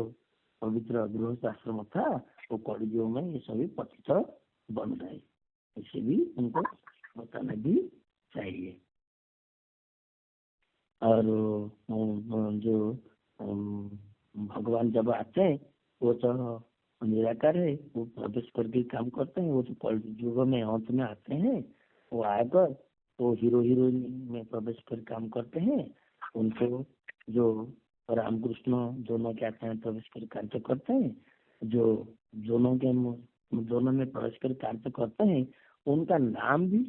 पवित्र गृहस्थ आश्रम था वो कलि युग में ये सभी पतित बन गए। इसे भी उनको बताना भी चाहिए। और जो भगवान जब आते हैं वो तो निराकार है, वो प्रवेश करके काम करते हैं। वो तो कलि युग में अंत में आते हैं, वो आकर वो हीरो हीरोइन में प्रवेश कर काम करते हैं। उनको जो रामकृष्ण दोनों के आते हैं प्रवेश कर कार्य करते हैं, जो दोनों में प्रवेश कर कार्य करते हैं उनका नाम भी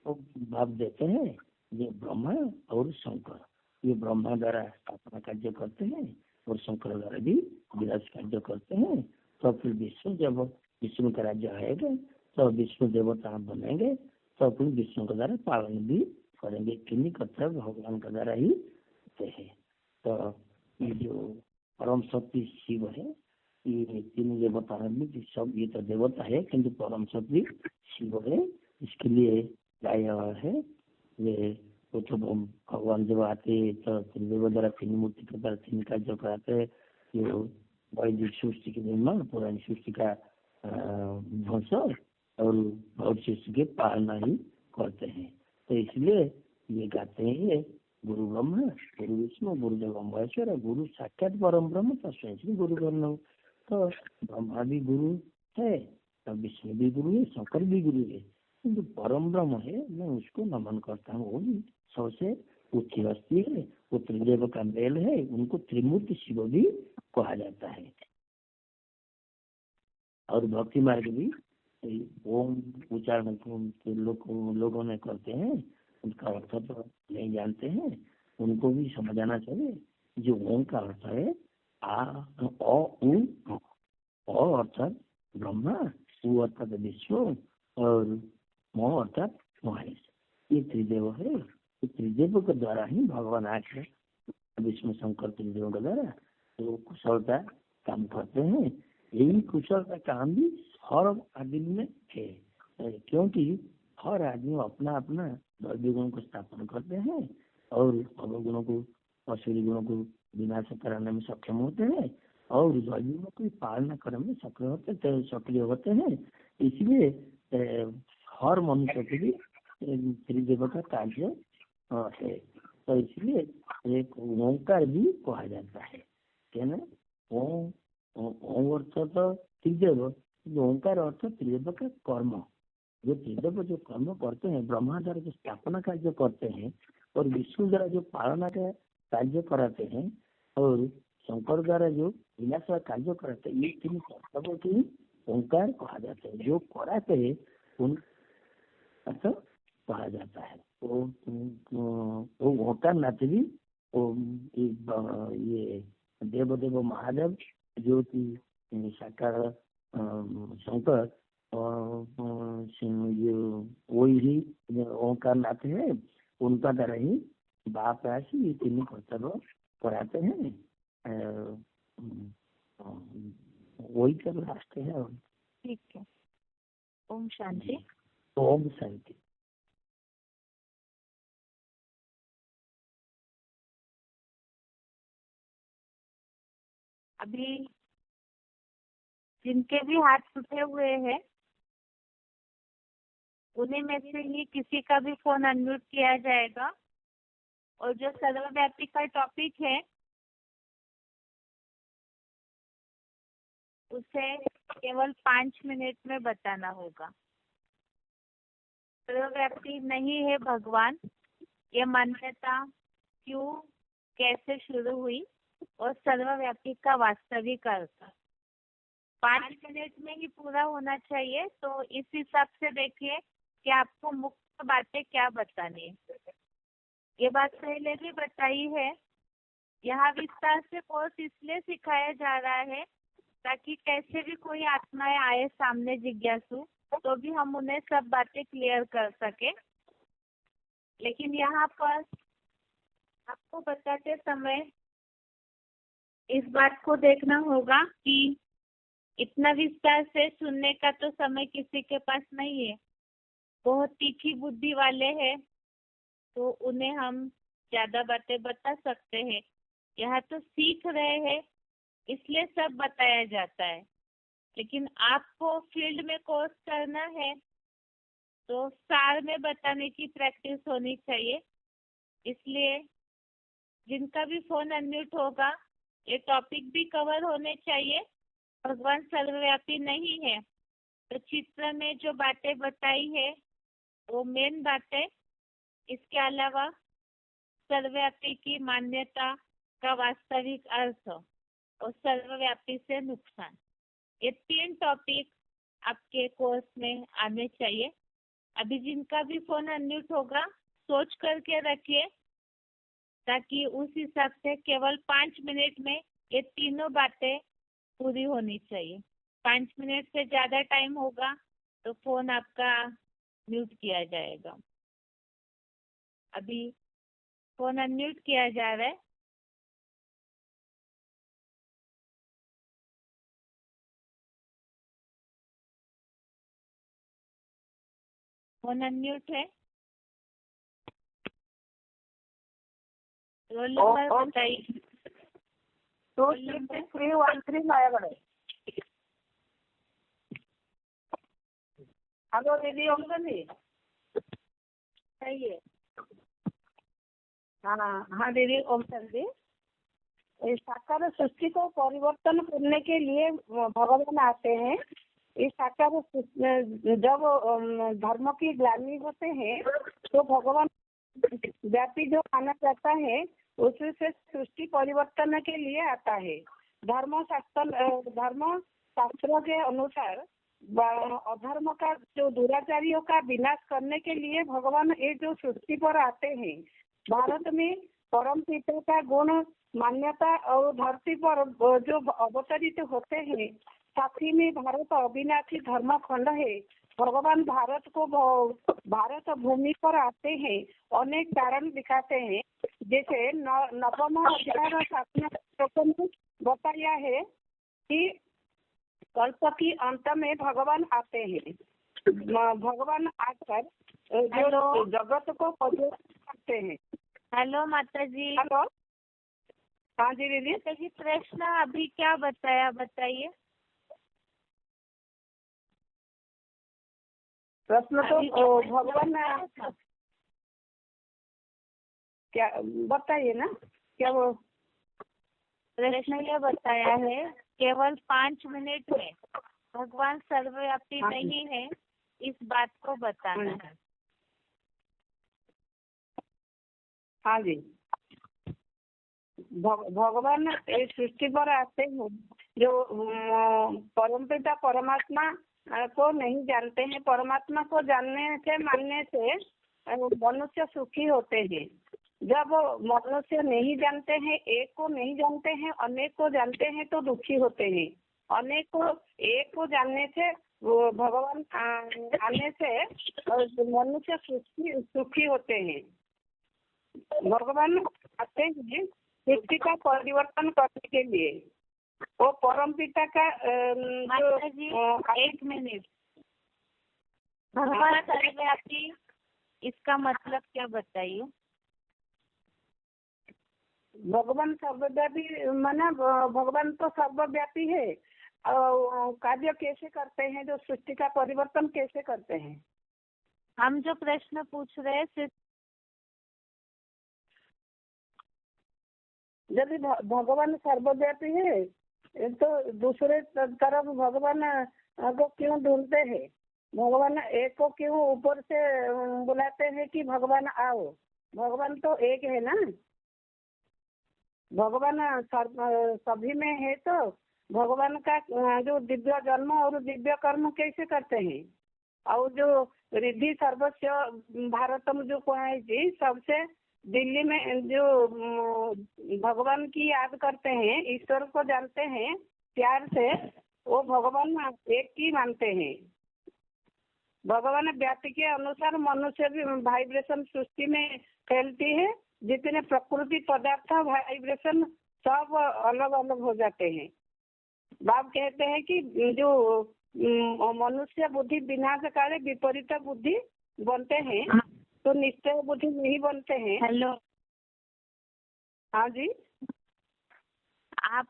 वो भाव देते हैं। ये ब्रह्मा और शंकर, ये ब्रह्मा द्वारा स्थापना कार्य करते हैं और शंकर द्वारा भी विराज कार्य करते हैं। तो फिर विष्णु जब विष्णु का राज्य आएगा तो विष्णु देवता बनेंगे, तो फिर विष्णु के द्वारा पालन भी करेंगे। किन्हीं कर्तव्य भगवान के द्वारा ही होते हैं। तो ये जो परम शक्ति शिव है, ये 3 देवता में सब ये तो देवता है किंतु परम शक्ति शिव है। इसके लिए गाया है ये तो भगवान जब आते तो देव द्वारा 3 मूर्ति के द्वारा 3 कार्य कराते। ये वैदिक सृष्टि के निर्माण, पुरानी सृष्टि का ध्वंस और भौतिक सृष्टि के पालना ही करते हैं। तो इसलिए ये गाते हैं ये गुरु ब्रह्मा गुरु विष्णु गुरुदेव महेश्वर गुरु साक्षात परम ब्रह्म तस्मै गुरु ब्रह्म। तो ब्रह्मा भी गुरु है, तो विष्णु भी गुरु है, शंकर भी गुरु है, किंतु परम ब्रह्म है मैं उसको नमन करता हूँ। वो भी सबसे उच्च हस्ती है, वो त्रिदेव का मेल है, उनको त्रिमूर्ति शिव भी कहा जाता है। और भक्ति मार्ग भी ओम उच्चारण लोगों ने करते हैं, उनका अर्थ तो नहीं जानते हैं, उनको भी समझाना चाहिए। जो ओम का अर्थ है अर्थात ब्रह्मा, उ अर्थात विष्णु और म अर्थात महेश, ये त्रिदेव है। ये त्रिदेव के द्वारा ही भगवान आके विष्णु शंकर त्रिदेव के द्वारा तो कुशलता काम करते हैं। यही कुशलता काम भी हर आदमी में है, क्योंकि हर आदमी अपना अपना दैवीय गुणों को स्थापन करते हैं और अवगुणों को, असुरी गुणों को विनाश कराने में सक्षम होते हैं और दैवीय गुणों की पालना करने में सक्रिय होते हैं। इसलिए हर मनुष्य के लिए त्रिदेव का कार्य है। तो इसलिए एक ओंकार भी कहा जाता है, क्या ना? ओम अर्थ तो त्रिदेव, ओंकार अर्थ त्रिदेव का कर्म। जो त्रिदेव जो कर्म करते हैं, ब्रह्मा द्वारा जो स्थापना कार्य करते हैं और विष्णु द्वारा जो पालना का कार्य कराते हैं और शंकर द्वारा जो विनाश का कार्य कराते हैं, ये तीन कर्तव्यों की ओंकार कहा जाता है। जो कराते हैं उन अर्थ कहा जाता है। वो ओंकार नाथ भी ये देवदेव महादेव जो कि साकार शंकर वही ही ओंकार नाथ है, उनका द्वारा ही बाप राशि ये तीन कर्तव्य कराते हैं। वही कर रास्ते है। ठीक है, ओम शांति। ओम शांति। अभी जिनके भी हाथ उठे हुए हैं उन्हीं में से ही किसी का भी फोन अनम्यूट किया जाएगा और जो सर्वव्यापी का टॉपिक है उसे केवल 5 मिनट में बताना होगा। सर्वव्यापी नहीं है भगवान, ये मान्यता क्यों कैसे शुरू हुई और सर्वव्यापी का वास्तविक अर्थ 5 मिनट में ही पूरा होना चाहिए। तो इस हिसाब से देखिए कि आपको मुख्य बातें क्या बतानी है। ये बात पहले भी बताई है, यहाँ विस्तार से कोर्स इसलिए सिखाया जा रहा है ताकि कैसे भी कोई आत्माएं आए सामने जिज्ञासु तो भी हम उन्हें सब बातें क्लियर कर सके। लेकिन यहाँ पर आपको बताते समय इस बात को देखना होगा कि इतना विस्तार से सुनने का तो समय किसी के पास नहीं है। बहुत तीखी बुद्धि वाले हैं तो उन्हें हम ज्यादा बातें बता सकते हैं। यहाँ तो सीख रहे हैं इसलिए सब बताया जाता है, लेकिन आपको फील्ड में कोर्स करना है तो सार में बताने की प्रैक्टिस होनी चाहिए। इसलिए जिनका भी फोन अनम्यूट होगा ये टॉपिक भी कवर होने चाहिए। भगवान सर्वव्यापी नहीं है तो चित्र में जो बातें बताई है वो मेन बातें, इसके अलावा सर्वव्यापी की मान्यता का वास्तविक अर्थ और सर्वव्यापी से नुकसान, ये 3 टॉपिक आपके कोर्स में आने चाहिए। अभी जिनका भी फोन अनम्यूट होगा सोच करके रखिए ताकि उस हिसाब से केवल 5 मिनट में ये तीनों बातें पूरी होनी चाहिए। 5 मिनट से ज्यादा टाइम होगा तो फोन आपका म्यूट किया जाएगा। अभी फोन अनम्यूट किया जा रहा है। फोन अनम्यूट है। रोल नंबर बताइए। 26313 नयागढ़। हेलो दीदी, ओम शांति। सही है। हाँ दीदी, ओम शांति। इस साकार सृष्टि को परिवर्तन करने के लिए भगवान आते हैं। इस साकार जब धर्म की ग्लानि होते हैं तो भगवान व्यापी जो माना जाता है उससे सृष्टि परिवर्तन के लिए आता है। धर्म शास्त्रों के अनुसार अधर्म का जो दुराचारियों का विनाश करने के लिए भगवान ये जो सृष्टि पर आते हैं। भारत में परम पिता का गुण मान्यता और धरती पर जो अवतरित होते हैं, साथ ही में भारत अविनाशी धर्म खंड है। भगवान भारत भूमि पर आते हैं, अनेक कारण दिखाते हैं। जैसे नवम अध्याय स्थापना में बताया है कि कल्प की अंत में भगवान आते हैं। भगवान आकर हेलो। जो जगत को परिवर्तन करते हैं। हेलो माता जी। हेलो, हाँ जी दीदी। माता जी प्रश्न अभी क्या बताया बताइए। प्रश्न तो भगवान क्या बताइए ना, क्या वो प्रश्न ये बताया है केवल 5 मिनट में भगवान सर्वव्यापी हाँ। नहीं है इस बात को बताना है। हाँ जी, भगवान इस सृष्टि पर आते हैं जो परमपिता परमात्मा को नहीं जानते हैं। परमात्मा को जानने से मानने से मनुष्य सुखी होते हैं। जब मनुष्य नहीं जानते हैं, एक को नहीं जानते हैं, अनेक को जानते हैं तो दुखी होते हैं। अनेक को एक को जानने से वो भगवान आने से मनुष्य सुखी होते हैं। भगवान आते हैं सृष्टि का परिवर्तन करने के लिए। वो परम पिता का माता जी 1 मिनट। भगवान सर्वव्यापी इसका मतलब क्या बताइए। भगवान सर्वव्यापी माना भगवान तो सर्वव्यापी है। कार्य कैसे करते हैं, जो सृष्टि का परिवर्तन कैसे करते हैं। हम जो प्रश्न पूछ रहे हैं सिर्फ यदि भगवान सर्वव्यापी है तो दूसरे तरफ भगवान को क्यों ढूंढते हैं। भगवान एक को क्यों ऊपर से बुलाते हैं कि भगवान आओ। भगवान तो एक है ना। भगवान सभी में है तो भगवान का जो दिव्य जन्म और दिव्य कर्म कैसे करते हैं। और जो रिद्धि सर्वस्व भारतम जो है जी, सबसे दिल्ली में जो भगवान की याद करते हैं, ईश्वर को जानते हैं प्यार से, वो भगवान एक ही मानते हैं। भगवान व्याप्ति के अनुसार मनुष्य भी वाइब्रेशन सृष्टि में फैलती है। जितने प्रकृति पदार्थ वाइब्रेशन सब अलग अलग हो जाते हैं। बाप कहते हैं कि जो मनुष्य बुद्धि विनाश काले विपरीत बुद्धि बनते हैं तो निश्चय बुद्धि नहीं बनते हैं। हेलो। हाँ जी। आप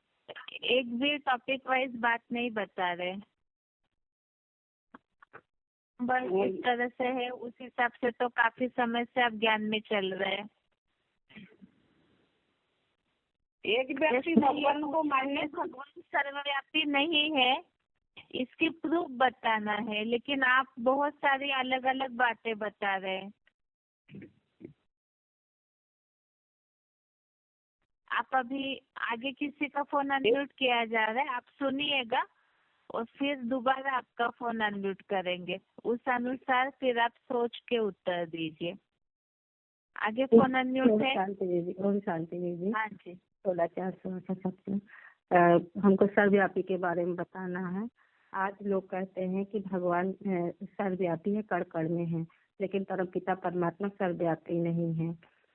एक भी टॉपिक वाइज बात नहीं बता रहे, बस इस तरह से है। उस हिसाब से तो काफी समय से आप ज्ञान में चल रहे हैं। एक व्यक्ति भगवान को मानने भगवान सर्वव्यापी नहीं है इसकी प्रूफ बताना है, लेकिन आप बहुत सारी अलग अलग बातें बता रहे हैं। आप अभी आगे किसी का फोन अनम्यूट किया जा रहा है, आप सुनिएगा और फिर दोबारा आपका फोन अनम्यूट करेंगे। उस अनुसार फिर आप सोच के उत्तर दीजिए। आगे फोन अनम्यूट है। ओम शांति दीदी। हाँ जी। 16/4/77 हमको सर्वव्यापी के बारे में बताना है। आज लोग कहते हैं कि भगवान सर्वव्यापी है, कण कण में है, लेकिन परमपिता परमात्मा सर्वव्यापी नहीं है।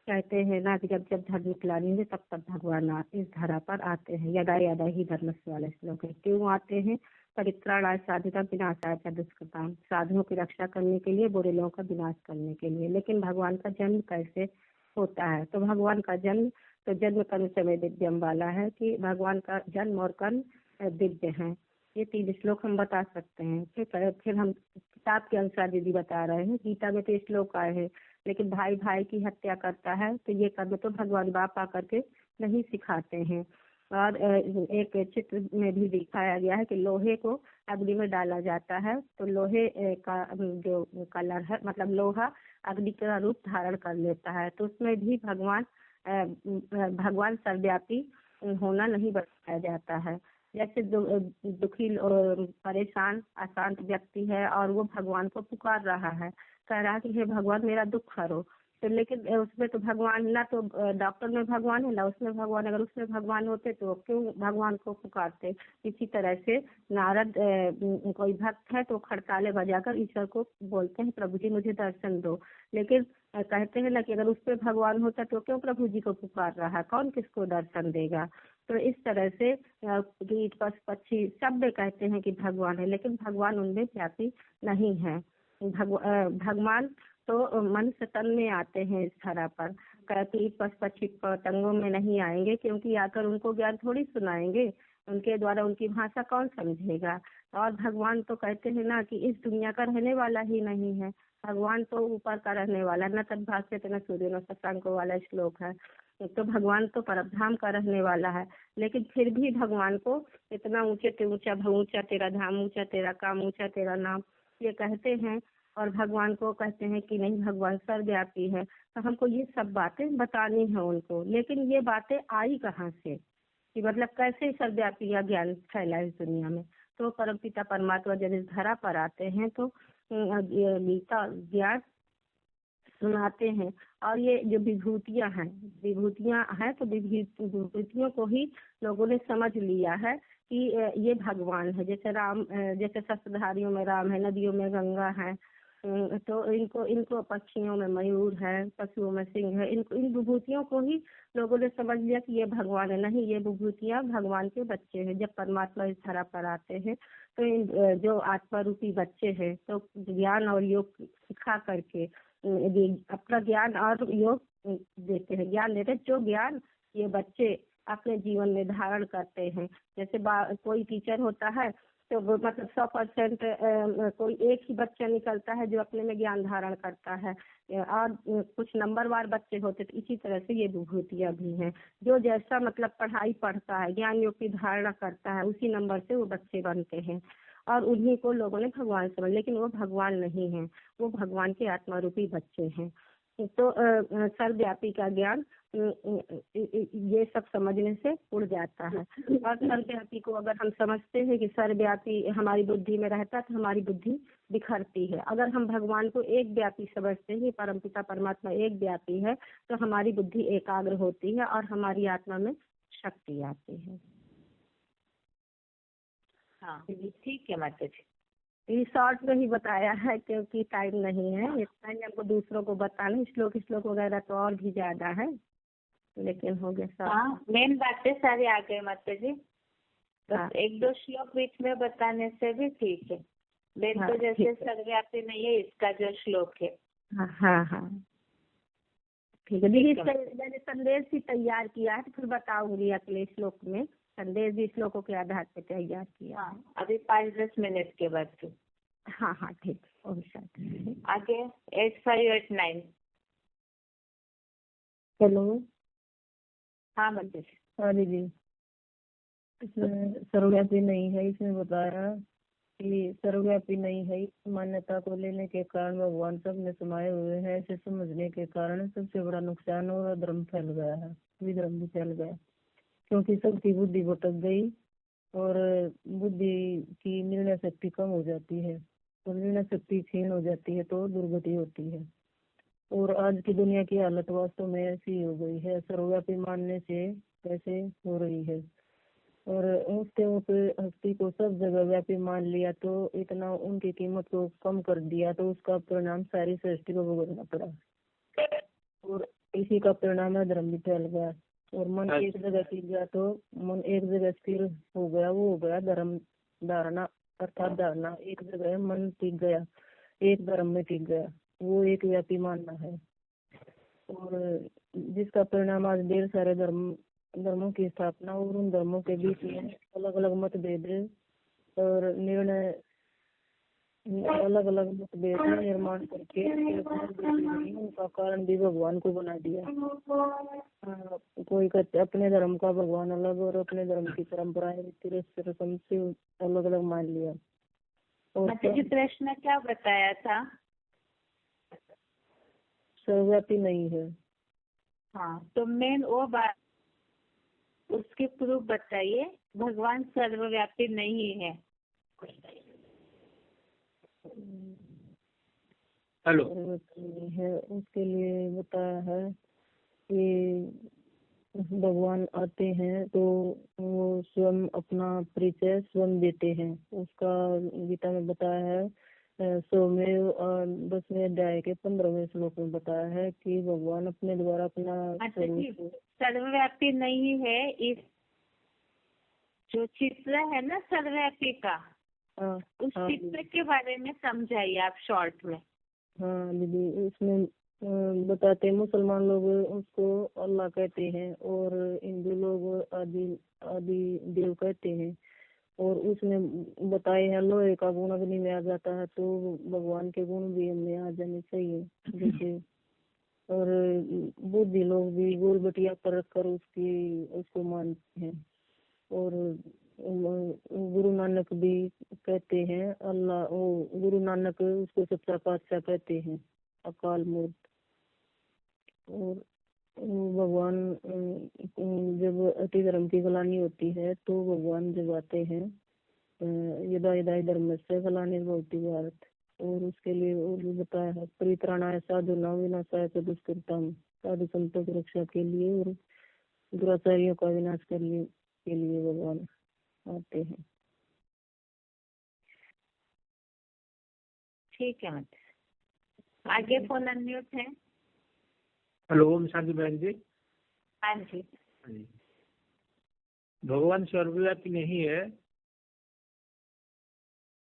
कहते हैं ना कि जब जब धर्म निकलानी है तब तब भगवान इस धरा पर आते हैं। यदा यदा ही धर्मस्य वाले श्लोक है। क्यों आते हैं। परित्राणाय साधुता विनाशाय च दुष्कृताम। साधुओं की रक्षा करने के लिए, बुरे लोगों का विनाश करने के लिए। लेकिन भगवान का जन्म कैसे होता है। तो भगवान का जन्म तो जन्म कर्म समय दिव्यम वाला है कि भगवान का जन्म और कर्म दिव्य है। ये 3 श्लोक हम बता सकते हैं। फिर हम किताब के अनुसार दीदी बता रहे हैं। गीता में तो श्लोक आए हैं, लेकिन भाई भाई की हत्या करता है तो ये कर्म तो भगवान बाप आकर के नहीं सिखाते हैं। और एक चित्र में भी दिखाया गया है कि लोहे को अग्नि में डाला जाता है तो लोहे का जो कलर है, मतलब लोहा अग्नि का रूप धारण कर लेता है। तो उसमें भी भगवान सर्वव्यापी होना नहीं बताया जाता है। जैसे दुखी और परेशान अशांत व्यक्ति है और वो भगवान को पुकार रहा है, कह रहा है कि हे भगवान मेरा दुख हरो, तो लेकिन उसमें तो भगवान ना, तो डॉक्टर में भगवान है ना उसमें भगवान, अगर उसमें भगवान होते तो क्यों भगवान को पुकारते। इसी तरह से नारद कोई भक्त है तो खड़ताले बजाकर ईश्वर को बोलते हैं प्रभु जी मुझे दर्शन दो, लेकिन कहते हैं ना कि अगर उसमें भगवान होता तो क्यों प्रभु जी को पुकार रहा है, कौन किसको दर्शन देगा। तो इस तरह से कीट पशु पक्षी सब में कहते हैं कि भगवान है, लेकिन भगवान उनमें व्यापी नहीं है। भगवान तो मनुष्य तन में आते हैं इस धरा पर, कीट पशु पक्षी पतंगों में नहीं आएंगे, क्योंकि आकर उनको ज्ञान थोड़ी सुनाएंगे, उनके द्वारा उनकी भाषा कौन समझेगा। और भगवान तो कहते हैं ना कि इस दुनिया का रहने वाला ही नहीं है, भगवान तो ऊपर का रहने वाला, न तद्भाष्यते न सूर्यो न शशांको वाला श्लोक है। तो भगवान तो परमधाम का रहने वाला है, लेकिन फिर भी भगवान को इतना ऊंचे ते ऊंचा तेरा धाम, ऊंचा तेरा काम, ऊंचा तेरा नाम ये कहते हैं। और भगवान को कहते हैं कि नहीं भगवान सर्वव्यापी है, तो हमको ये सब बातें बतानी है उनको। लेकिन ये बातें आई कहाँ से, कि मतलब कैसे सर्वव्यापी का ज्ञान फैला इस दुनिया में। तो परमपिता परमात्मा जब इस धरा पर आते हैं तो गीता ज्ञान सुनाते हैं। और ये जो विभूतियां हैं तो विभूतियों को ही लोगों ने समझ लिया है कि ये भगवान है। जैसे राम, जैसे शस्त्रधारियों में राम है, नदियों में गंगा है, तो इनको पक्षियों में मयूर है, पशुओं में सिंह है, इन विभूतियों को ही लोगों ने समझ लिया कि ये भगवान है। नहीं, ये विभूतियां भगवान के बच्चे हैं। जब परमात्मा इस धरा पर आते हैं तो इन जो आत्मा रूपी बच्चे हैं तो ज्ञान और योग सिखा करके अपना ज्ञान और योग देते हैं, ज्ञान देते हैं। जो ज्ञान ये बच्चे अपने जीवन में धारण करते हैं, जैसे कोई टीचर होता है तो वो मतलब 100% कोई एक ही बच्चा निकलता है जो अपने में ज्ञान धारण करता है, और कुछ नंबरवार बच्चे होते। तो इसी तरह से ये विभूतियां भी हैं, जो जैसा मतलब पढ़ाई पढ़ता है, ज्ञान योग की धारणा करता है, उसी नंबर से वो बच्चे बनते हैं। और उन्हीं को लोगों ने भगवान समझ, लेकिन वो भगवान नहीं है, वो भगवान के आत्मा रूपी बच्चे हैं। तो सर्वव्यापी का ज्ञान ये सब समझने से उड़ जाता है। और सर्वव्यापी को अगर हम समझते हैं कि सर्वव्यापी हमारी बुद्धि में रहता है तो हमारी बुद्धि बिखरती है। अगर हम भगवान को एक व्यापी समझते हैं, परमपिता परमात्मा एक व्यापी है, तो हमारी बुद्धि एकाग्र होती है और हमारी आत्मा में शक्ति आती है। हाँ ठीक है माता जी। ये शॉर्ट में ही बताया है क्योंकि टाइम नहीं है, इतना ही हमको दूसरों को बताना। श्लोक वगैरह तो और भी ज्यादा है, लेकिन हो गया सब। हाँ, मेन बातें सारी आ गई माता जी। बस हाँ। 1-2 श्लोक बीच में बताने से भी ठीक है। बेन हाँ, तो जैसे ठीक है। सर्वव्यापी नहीं है, इसका जो श्लोक है। हाँ ठीक है दीदी। मैंने संदेश भी तैयार किया है, तो फिर बताऊंगी अगले श्लोक में। संदेश भी श्लोकों के आधार पर तैयार किया। हाँ, अभी 5-10 मिनट के बाद फिर। हाँ ठीक है। आगे 8589। हेलो। हाँ माता जी। हाँ दीदी, इसमें सर्वव्यापी नहीं है, इसमें बताया कि सर्वव्यापी नहीं है। इस मान्यता को लेने के कारण भगवान सब में समाये हुए हैं, ऐसे समझने के कारण सबसे बड़ा नुकसान और अधर्म फैल गया है, विधर्म भी फैल गया, क्योंकि सबकी बुद्धि भटक गई और बुद्धि की निर्णय शक्ति कम हो जाती है और निर्णय शक्ति क्षीण हो जाती है तो दुर्गति होती है। और आज की दुनिया की हालत वास्तव में ऐसी हो गई है, सर्वव्यापी मानने से कैसे हो रही है। और उठते हस्ती को सब जगह व्यापी मान लिया तो इतना उनकी कीमत को कम कर दिया, तो उसका परिणाम सारी सृष्टि को भुगतना पड़ा और इसी का परिणाम है धर्म भी फैल गया। और मन एक जगह टिक गया तो मन एक जगह स्थिर हो गया, वो हो गया धर्म धारणा, अर्थात धारणा एक जगह मन टिक गया, एक धर्म में टिक गया, वो एक व्यापी मानना है। और जिसका परिणाम आज ढेर सारे धर्मों की स्थापना और उन धर्मों के बीच में अलग अलग मतभेद और निर्णय, अलग अलग मतभेद निर्माण करके उनका कारण भी भगवान को बना दिया। कोई कहते अपने धर्म का भगवान अलग और अपने धर्म की परंपराएं रस्म से अलग अलग मान लिया। और प्रश्न क्या बताया था? सर्वव्यापी नहीं है। हाँ, तो मेन वो बात, उसके प्रूफ बताइए। भगवान सर्वव्यापी नहीं है। हेलो। परिवर्तन नहीं है, उसके लिए बताया है कि भगवान आते हैं तो वो स्वयं अपना परिचय स्वयं देते हैं। उसका गीता में बताया है 100वें और 10वें अध्याय के 15वें श्लोक में बताया है कि भगवान अपने द्वारा अपना अच्छा जी, स्वरूप। सर्वव्यापी नहीं है। इस जो चित्र है ना सर्वव्यापी का, हाँ उस हाँ चित्र के बारे में समझाइए आप शॉर्ट में। हाँ दीदी, उसमें बताते हैं मुसलमान लोग उसको अल्लाह कहते हैं और हिंदू लोग आदि आदि देव कहते हैं। और उसमें बताए हैं लोहे का गुण अग्नि में आ जाता है तो भगवान के गुण भी हमें आ जाने चाहिए जैसे। और बुद्धि लोग भी गोल बटिया पर रखकर उसको मानते हैं। और गुरु नानक भी कहते हैं अल्लाह, वो गुरु नानक उसको सच्चा पातशाह कहते हैं, अकाल मूर्त। और भगवान जब अति धर्म की गलानी होती है तो भगवान जब आते हैं यदा यदा धर्म से गलानी भवति भारत। और उसके लिए और भी बताया है परित्राणाय साधुनां विनाशाय च दुष्कृताम्, साधु संतों की रक्षा के लिए और दुराचारियों का विनाश करने के लिए भगवान आते हैं। ठीक है, आगे फोन अनम्यूट है। हेलो, ओम शांति बहन जी। हाँ जी। भगवान सर्वव्यापी नहीं है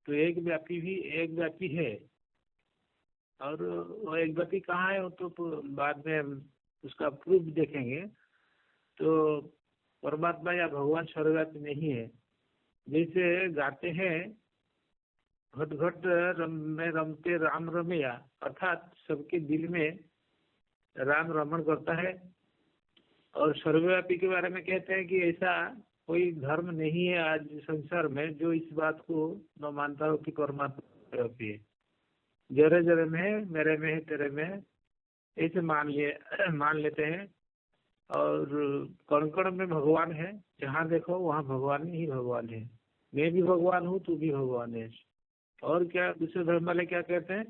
तो एक व्यापी भी एक व्यापी है। और वो एक व्यापी कहाँ है वो तो बाद में हम उसका प्रूफ देखेंगे। तो परमात्मा या भगवान सर्वव्यापी नहीं है। जैसे गाते हैं घट घट में रमते राम रमैया, अर्थात सबके दिल में राम रमण करता है। और सर्वव्यापी के बारे में कहते हैं कि ऐसा कोई धर्म नहीं है आज संसार में जो इस बात को न मानता हो कि परमात्मा सर्वव्यापी है। जरे जरे में है, मेरे में है, तेरे में है, ऐसे मान लेते हैं। और कण कण में भगवान है, जहाँ देखो वहाँ भगवान ही भगवान है। मैं भी भगवान हूँ, तू भी भगवान है। और क्या दूसरे धर्म वाले क्या कहते हैं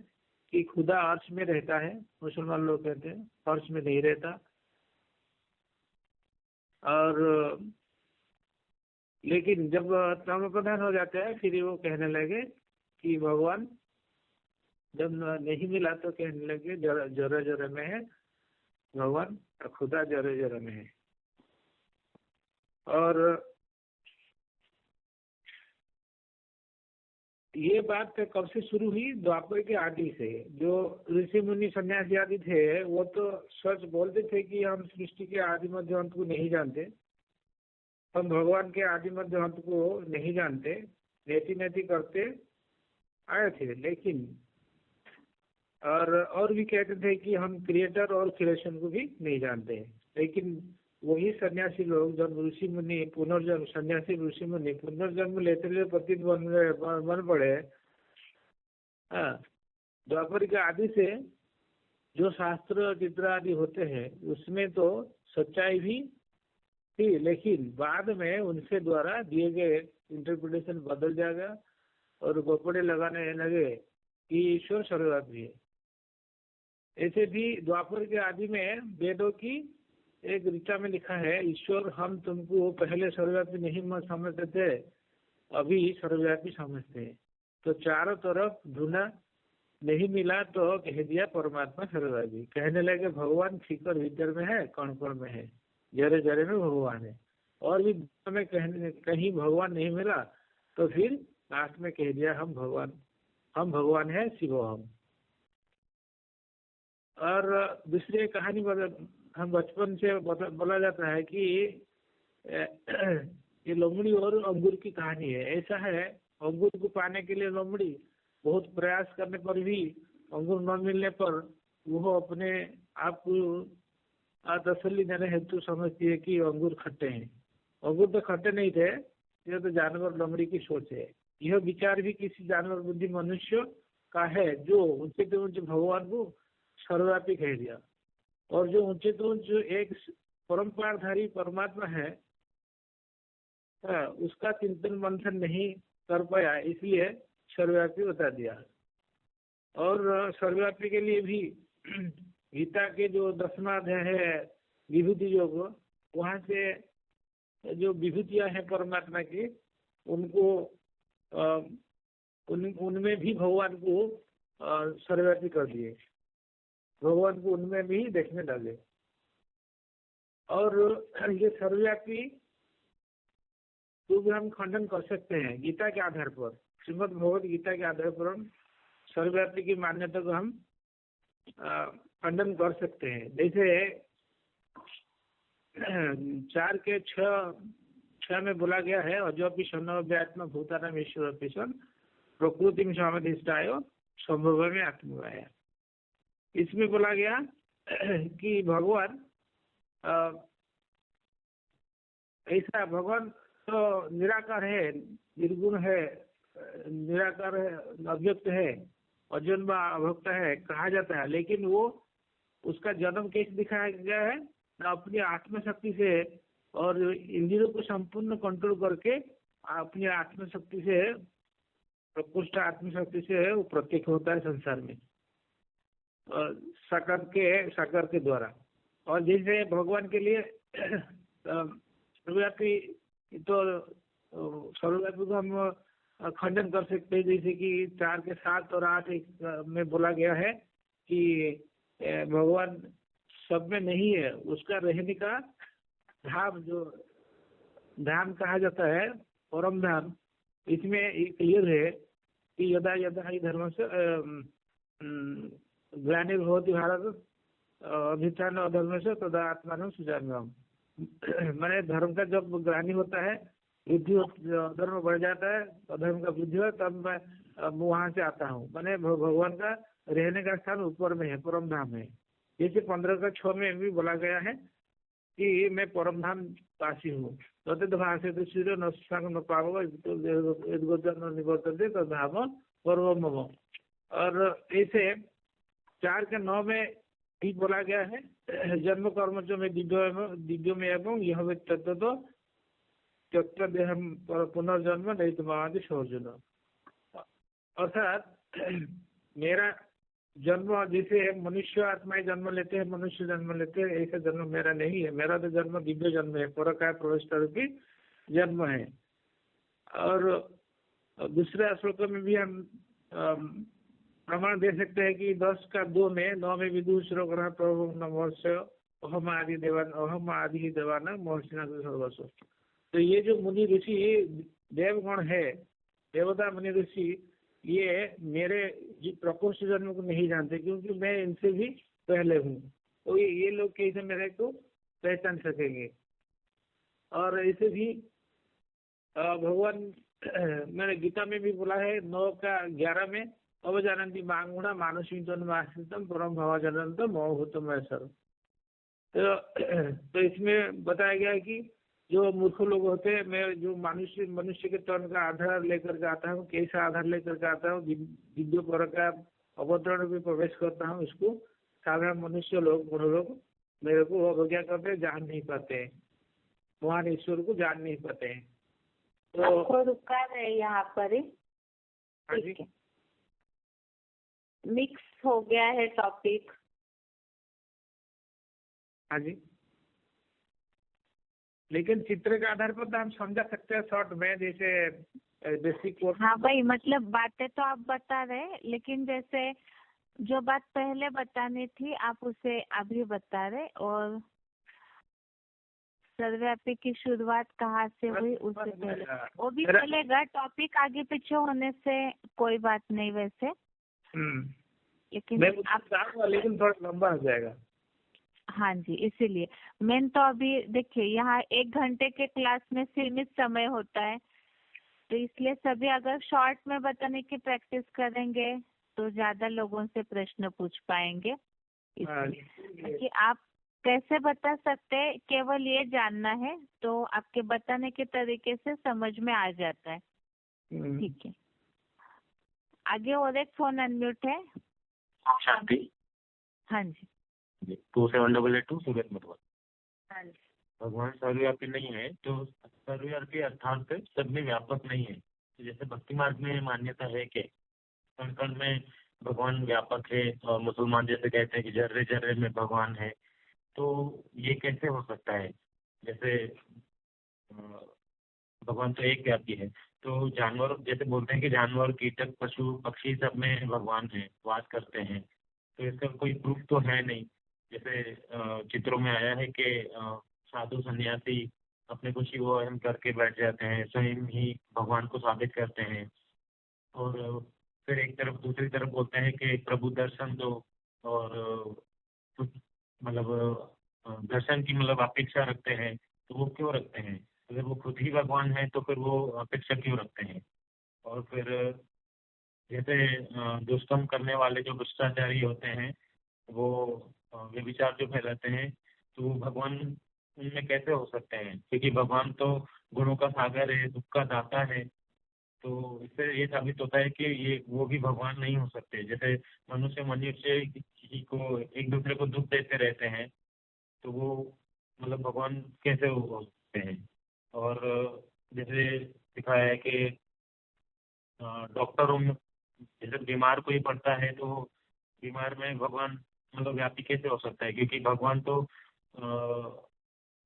कि खुदा अर्श में रहता है। मुसलमान लोग कहते हैं अर्श में नहीं रहता। और लेकिन जब तम प्रधान हो जाते हैं फिर वो कहने लगे कि भगवान जब नहीं मिला तो कहने लगे जरे जरे में है भगवान, खुदा जरे जरे में है। और ये बात कब से शुरू हुई? द्वापर के आदि से। जो ऋषि मुनि सन्यासी आदि थे वो तो सच बोलते थे कि हम सृष्टि के आदि मध्य अंत को नहीं जानते, हम भगवान के आदि मध्य अंत को नहीं जानते, नेति नेति करते आए थे। लेकिन और भी कहते थे कि हम क्रिएटर और क्रिएशन को भी नहीं जानते। लेकिन वही सन्यासी लोग जब ऋषि मुनि पुनर्जन्म, सन्यासी ऋषि मुनि पुनर्जन्म लेते हुए पतित बन पड़े। द्वापर के आदि से जो शास्त्र चित्र आदि होते हैं उसमें तो सच्चाई भी थी, लेकिन बाद में उनके द्वारा दिए गए इंटरप्रिटेशन बदल जाएगा और गोपड़े लगाने लगे कि ईश्वर सर्वव्यापी है। ऐसे भी द्वापर के आदि में वेदों की एक ऋचा में लिखा है, ईश्वर हम तुमको पहले सर्वव्यापी नहीं समझते थे, अभी सर्वव्यापी समझते हैं। तो चारों तरफ ढूंढा, नहीं मिला तो कह दिया परमात्मा सर्वव्यापी। कहने लगे भगवान भीतर भीतर में है, कण कण में है, जरे जरे में भगवान है। और भी में कहीं भगवान नहीं मिला तो फिर लास्ट में कह दिया हम भगवान है, शिवो हम। और दूसरी कहानी हम बचपन से बोला जाता है कि ये लोमड़ी और अंगूर की कहानी है। ऐसा है, अंगूर को पाने के लिए लोमड़ी बहुत प्रयास करने पर भी अंगूर न मिलने पर वो अपने आप को तसल्ली देने हेतु समझती है कि अंगूर खट्टे हैं। अंगूर तो खट्टे नहीं थे, यह तो जानवर लोमड़ी की सोच है। यह विचार भी किसी जानवर बुद्धि मनुष्य का है जो ऊंचे से ऊंचे भगवान को सर्वव्यापी कह दिया। और जो ऊंचे तो जो एक परम्पारधारी परमात्मा है उसका चिंतन मंथन नहीं कर पाया, इसलिए सर्वव्यापी बता दिया। और सर्वव्यापी के लिए भी गीता के जो 10वां अध्याय है विभूति योग, वहाँ से जो विभूतियां हैं परमात्मा की, उनको उनमें भी भगवान को सर्वव्यापी कर दिए, भगवान को उनमें भी देखने लगे। और ये सर्वव्यापी तो भी हम खंडन कर सकते हैं गीता के आधार पर, श्रीमद् भगवद गीता के आधार पर हम सर्वव्यापी की मान्यता को हम खंडन कर सकते हैं। जैसे 4 के 6 में बोला गया है, अजोपि शनव्यात्म भूतानाम ईश्वर सन प्रकृति में समाधिष्ठायो संभव में आत्मवाया। इसमें बोला गया कि भगवान ऐसा, भगवान तो निराकार है, निर्गुण है, निराकार है, अव्यक्त है, अजन्म अभक्त है कहा जाता है, लेकिन वो उसका जन्म कैसे दिखाया गया है, अपनी आत्मशक्ति से और इंद्रियों को संपूर्ण कंट्रोल करके अपनी आत्मशक्ति से, प्रकृष्ट आत्मशक्ति से वो प्रत्यक्ष होता है संसार में साकार के द्वारा। और जैसे भगवान के लिए सर्वव्यापी, तो सर्वव्यापी को हम खंडन कर सकते हैं, जैसे कि 4 के 7 और 8 में बोला गया है कि भगवान सब में नहीं है, उसका रहने का धाम, जो धाम कहा जाता है परम धाम, इसमें क्लियर है कि यदा यदा ही धर्म से ग्लानिर्भवति भारत अभिचान अधर्म से तदा आत्मान सुजाम्यहम्। मैंने धर्म का जब ग्लानि होता है, वृद्धि, धर्म बढ़ जाता है, अधर्म का वृद्धि हो, तब मैं वहां से आता हूँ। मैंने भगवान का रहने का स्थान ऊपर में है, परम धाम है। जैसे 15 का 6 में भी बोला गया है कि मैं परम धाम वासी हूँ। तद भाषे तो सूर्य न संग न पाव निवर्तते तद धाम पर्व मम। और ऐसे 4 के 9 में भी बोला गया है, जन्म कर्म जो में दिव्य में एवं यह तत्व तो त्यक्त देहम पुनर्जन्म नहीं तुम्हारी सौर्जुन। अर्थात मेरा जन्म, जैसे मनुष्य आत्माएं जन्म लेते हैं, मनुष्य जन्म लेते हैं, ऐसा जन्म मेरा नहीं है। मेरा तो जन्म दिव्य जन्म है, परकाय प्रवेश की जन्म है। और दूसरे श्लोक में भी हम प्रमाण दे सकते हैं कि 10 का 2 में 9 में विदुषरो ग्रह प्रभु नमोस्य अहम आदि देवान महर्षिना सर्वस्व। तो ये जो मुनि ऋषि देवगण है, देवता मुनि ऋषि, ये मेरे प्रकोष्ठ जन्म को नहीं जानते, क्योंकि मैं इनसे भी पहले हूँ। तो ये लोग कैसे मेरे को पहचान सकेंगे। और ऐसे भी भगवान मैंने गीता में भी बोला है 9 का 11 में, अवजानन्ति मांगुणा मानसिक जन्म आश्रितम परम भाव जनंतम मोहूतम ऐसर। तो इसमें बताया गया है कि जो मूर्ख लोग होते हैं, मैं जो मनुष्य के तन का आधार लेकर के आता हूँ, कैसा आधार लेकर के आता हूँ, दिव्य पर का अवतरण में प्रवेश करता हूँ, इसको साधारण मनुष्य लोग, मूढ़ लोग मेरे को अवज्ञा करते हैं, जान नहीं पाते हैं, महान ईश्वर को जान नहीं पाते हैं। तो रुका है यहाँ पर ही, ठीक है, मिक्स हो गया है टॉपिक। हाँ जी, लेकिन चित्र के आधार पर तो हम समझा सकते हैं शॉर्ट में, जैसे बेसिक कोर्स। हाँ भाई, मतलब बातें तो आप बता रहे, लेकिन जैसे जो बात पहले बतानी थी आप उसे अभी बता रहे, और सर्वव्यापी की शुरुआत कहाँ से हुई उससे पहले वो भी चलेगा। टॉपिक आगे पीछे होने से कोई बात नहीं वैसे, लेकिन लेकिन थोड़ा लंबा हो जाएगा। हाँ जी, इसीलिए मेन तो अभी देखिए यहाँ 1 घंटे के क्लास में सीमित समय होता है, तो इसलिए सभी अगर शॉर्ट में बताने की प्रैक्टिस करेंगे तो ज्यादा लोगों से प्रश्न पूछ पाएंगे। इसलिए कि आप कैसे बता सकते हैं, केवल ये जानना है तो आपके बताने के तरीके से समझ में आ जाता है। ठीक है, आगे और एक फोन अनम्यूट है। शांति। हाँ जी, 2788 सुगत मधुबन। हाँ जी। भगवान सर्वव्यापी नहीं है, तो सर्वव्यापी अर्थात सब में व्यापक नहीं है। तो जैसे भक्ति मार्ग में मान्यता है कि कण कण में भगवान व्यापक है और मुसलमान जैसे कहते हैं कि जर्रे जर्रे में भगवान है, तो ये कैसे हो सकता है? जैसे भगवान तो एक व्यापी है, तो जानवर जैसे बोलते हैं कि जानवर कीटक पशु पक्षी सब में भगवान है, वास करते हैं, तो इसका कोई प्रूफ तो है नहीं। जैसे चित्रों में आया है कि साधु सन्यासी अपने को शिव वहन करके बैठ जाते हैं, स्वयं ही भगवान को साबित करते हैं। और फिर एक तरफ दूसरी तरफ बोलते हैं कि प्रभु दर्शन दो, और कुछ मतलब दर्शन की मतलब अपेक्षा रखते हैं, तो वो क्यों रखते हैं? अगर वो खुद ही भगवान है तो फिर वो अपेक्षा क्यों रखते हैं? और फिर जैसे दुष्कर्म करने वाले जो भ्रष्टाचारी होते हैं, वो व्यभिचार जो फैलाते हैं, तो वो भगवान उनमें कैसे हो सकते हैं? क्योंकि भगवान तो गुणों का सागर है, दुख का दाता है। तो इससे ये साबित होता है कि ये वो भी भगवान नहीं हो सकते। जैसे मनुष्य मनुष्य किसी को एक दूसरे को दुख देते रहते हैं, तो वो मतलब भगवान कैसे हो सकते हैं? और जैसे दिखाया है कि डॉक्टरों में जैसे बीमार कोई पड़ता है तो बीमार में भगवान मतलब व्यापी कैसे हो सकता है? क्योंकि भगवान तो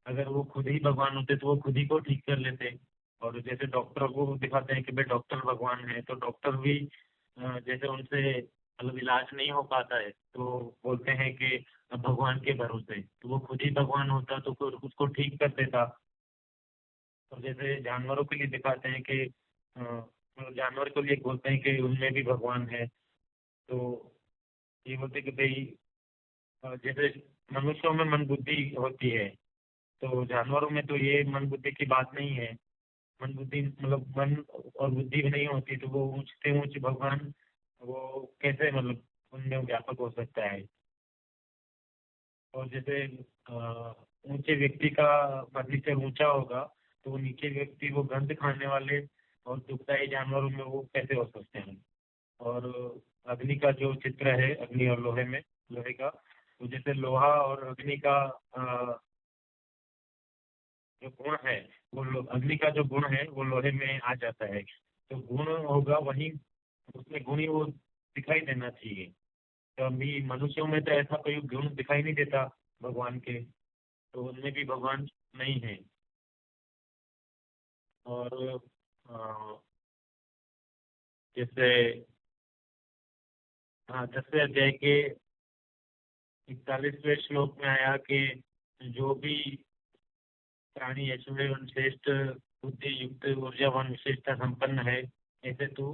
अगर वो खुद ही भगवान होते तो वो खुद ही को ठीक कर लेते। और जैसे डॉक्टर को दिखाते हैं कि भाई डॉक्टर भगवान है, तो डॉक्टर भी जैसे उनसे मतलब इलाज नहीं हो पाता है तो बोलते हैं कि अब भगवान के भरोसे, तो वो खुद ही भगवान होता तो फिर उसको ठीक कर देता। और जैसे जानवरों के लिए दिखाते हैं कि मतलब जानवर को लिए बोलते हैं कि उनमें भी भगवान है। तो ये बोलते हैं कि भाई जैसे मनुष्यों में मन बुद्धि होती है, तो जानवरों में तो ये मन बुद्धि की बात नहीं है। मन बुद्धि मतलब मन और बुद्धि भी नहीं होती, तो वो ऊंचते ऊंच भगवान वो कैसे मतलब उनमें व्यापक हो सकता है? और जैसे ऊंचे व्यक्ति का फर्नीचर ऊंचा होगा, तो वो नीचे व्यक्ति वो गंध खाने वाले और दुखदाई जानवरों में वो कैसे हो सकते हैं? और अग्नि का जो चित्र है, अग्नि और लोहे में, लोहे का, तो जैसे लोहा और अग्नि का जो गुण है, वो अग्नि का जो गुण है वो लोहे में आ जाता है। तो गुण होगा वही, उसमें गुण ही वो दिखाई देना चाहिए। तो अभी मनुष्यों में तो ऐसा कोई गुण दिखाई नहीं देता भगवान के, तो उनमें भी भगवान नहीं है। और अ, जैसे 10वें अध्याय के 41वें श्लोक में आया कि जो भी प्राणी ऐश्वर्य एवं श्रेष्ठ बुद्धि युक्त ऊर्जावान विशेषता संपन्न है, ऐसे तू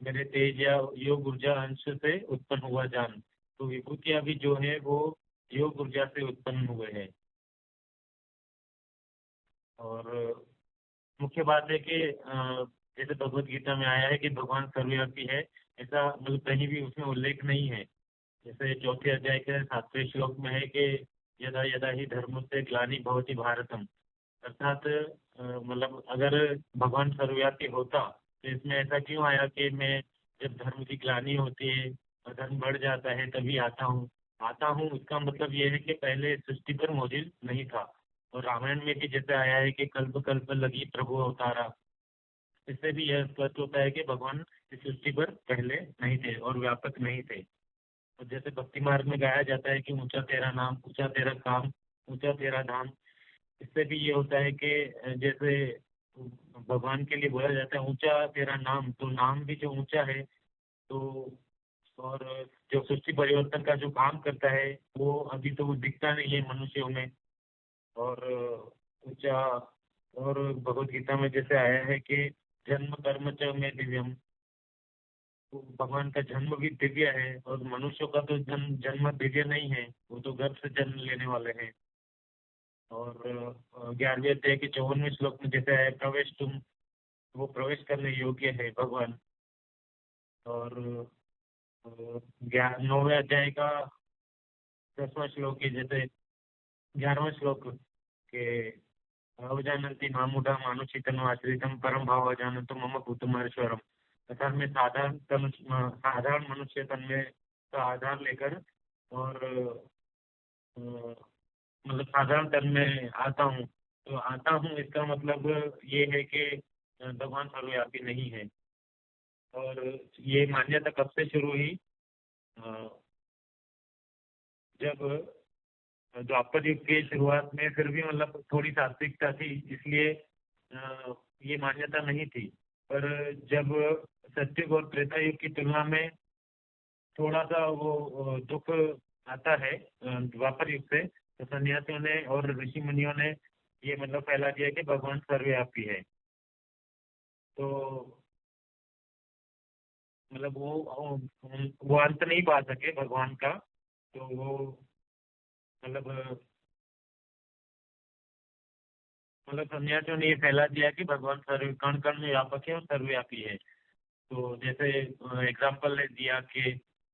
मेरे तेज या योग ऊर्जा अंश से उत्पन्न हुआ जान। तो विभूतियां भी जो है वो योग ऊर्जा से उत्पन्न हुए हैं। और मुख्य बात है कि जैसे भगवत गीता में आया है कि भगवान सर्वव्यापी है, ऐसा मतलब कहीं भी उसमें उल्लेख नहीं है। जैसे चौथे अध्याय के 7वें श्लोक में है कि यदा यदा ही धर्म से ग्लानि भवति भारतम, अर्थात मतलब अगर भगवान सर्वव्यापी होता तो इसमें ऐसा क्यों आया कि मैं जब धर्म की ग्लानि होती है और धर्म बढ़ जाता है तभी आता हूँ। आता हूँ इसका मतलब ये है कि पहले सृष्टि पर मौजूद नहीं था। और रामायण में भी जैसे आया है कि कल्प कल्प लगी प्रभु अवतारा, इससे भी यह स्पष्ट होता है कि भगवान इस सृष्टि पर पहले नहीं थे और व्यापक नहीं थे। और जैसे भक्ति मार्ग में गाया जाता है कि ऊंचा तेरा नाम, ऊंचा तेरा काम, ऊंचा तेरा धाम, इससे भी ये होता है कि जैसे भगवान के लिए बोला जाता है ऊंचा तेरा नाम, तो नाम भी जो ऊंचा है, तो और जो सृष्टि परिवर्तन का जो काम करता है वो अभी तो वो दिखता नहीं है मनुष्यों में। और ऊंचा, और भगवत गीता में जैसे आया है कि जन्म कर्म च में दिव्यम, तो भगवान का जन्म भी दिव्य है और मनुष्यों का तो जन्म जन्म दिव्य नहीं है, वो तो गर्भ से जन्म लेने वाले हैं। और 11वें अध्याय के 54वें श्लोक में जैसे है प्रवेश तुम, वो प्रवेश करने योग्य है भगवान। और 9वें अध्याय का 10वां श्लोक है, जैसे 11वां श्लोक के अवजानन्ति मामुढ़ा मानुषितम आश्रितम परम भाव अजानतो मम भूतमहेश्वरम, अर्थात मैं साधारण मनुष्य तन में का आधार लेकर और मतलब साधारण तन में आता हूँ। तो आता हूँ इसका मतलब ये है कि भगवान सर्वव्यापी नहीं है। और ये मान्यता कब से शुरू हुई? जब द्वापर युग के शुरुआत में फिर भी मतलब थोड़ी सात्विकता थी, इसलिए ये मान्यता नहीं थी। पर जब सतयुग और त्रेता युग की तुलना में थोड़ा सा वो दुख आता है द्वापर युग से, तो सन्यासियों ने और ऋषि मुनियों ने ये मतलब फैला दिया कि भगवान सर्वव्यापी है। तो मतलब वो अंत नहीं पा सके भगवान का, तो वो मतलब सन्यासियों ने ये फैला दिया कि भगवान सर्व कण कण में व्यापक है और सर्वव्यापी है। तो जैसे एग्जाम्पल दिया कि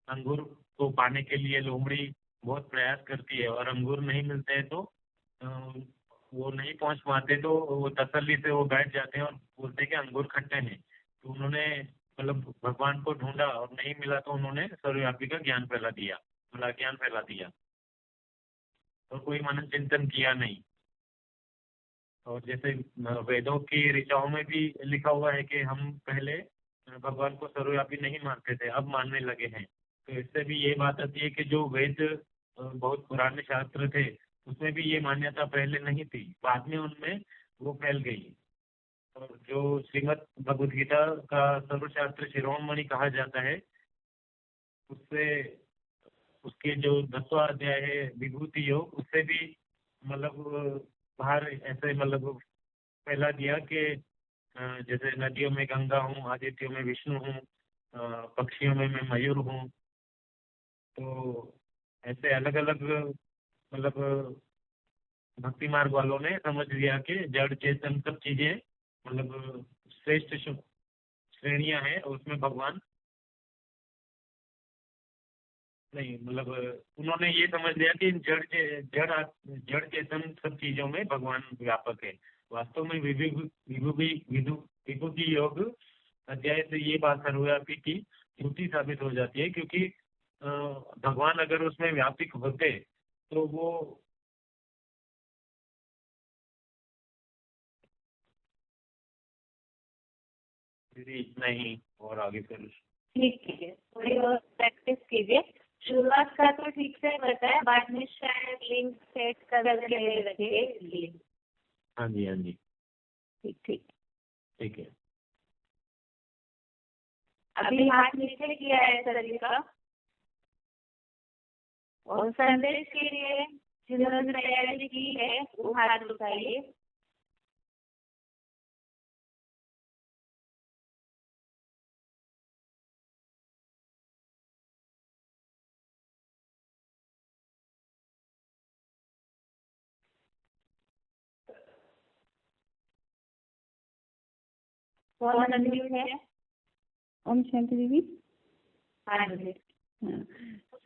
अंगूर को पाने के लिए लोमड़ी बहुत प्रयास करती है और अंगूर नहीं मिलते हैं, तो वो नहीं पहुंच पाते, तो वो तसल्ली से वो बैठ जाते हैं और बोलते हैं कि अंगूर खट्टे हैं। तो उन्होंने मतलब भगवान को ढूंढा और नहीं मिला, तो उन्होंने सर्वव्यापी का ज्ञान फैला दिया, मतलब ज्ञान फैला दिया, और कोई मनन चिंतन किया नहीं। और जैसे वेदों की ऋचाओं में भी लिखा हुआ है कि हम पहले भगवान को सर्वव्यापी नहीं मानते थे, अब मानने लगे हैं। तो इससे भी ये बात आती है कि जो वेद बहुत पुराने शास्त्र थे, उसमें भी ये मान्यता पहले नहीं थी, बाद में उनमें वो फैल गई। और जो श्रीमद् भगवद गीता का सर्वशास्त्र शिरोमणि कहा जाता है, उससे उसके जो 10वां अध्याय है विभूति योग, उससे भी मतलब बाहर ऐसे मतलब फैला दिया कि जैसे नदियों में गंगा हूँ, आदित्यों में विष्णु हूँ, पक्षियों में मैं मयूर हूँ। तो ऐसे अलग अलग मतलब भक्ति मार्ग वालों ने समझ लिया कि जड़ चेतन सब चीजें मतलब श्रेष्ठ श्रेणियां हैं, और उसमें भगवान नहीं, मतलब उन्होंने ये समझ लिया कि जड़ चेतन सब चीजों में भगवान व्यापक है। वास्तव में विभूति योग अध्याय से ये बात सर्वव्यापी की झूठी साबित हो जाती है, क्योंकि भगवान अगर उसमें व्यापक होते तो वो दीदी इतना ही, और आगे फिर ठीक है, थोड़ी और प्रैक्टिस कीजिए। शुरुआत का तो ठीक से बताया, बाद में शायद लिंक सेट करके रखिए। हाँ जी, हाँ जी, ठीक ठीक ठीक है। अभी हाथ नीचे किया है शरीर का, और संदेश के लिए जिन्होंने तैयारी की है वो हाथ उठाइए। कौन अनम्यूट है? ओम शांति देवी। हाँ जी।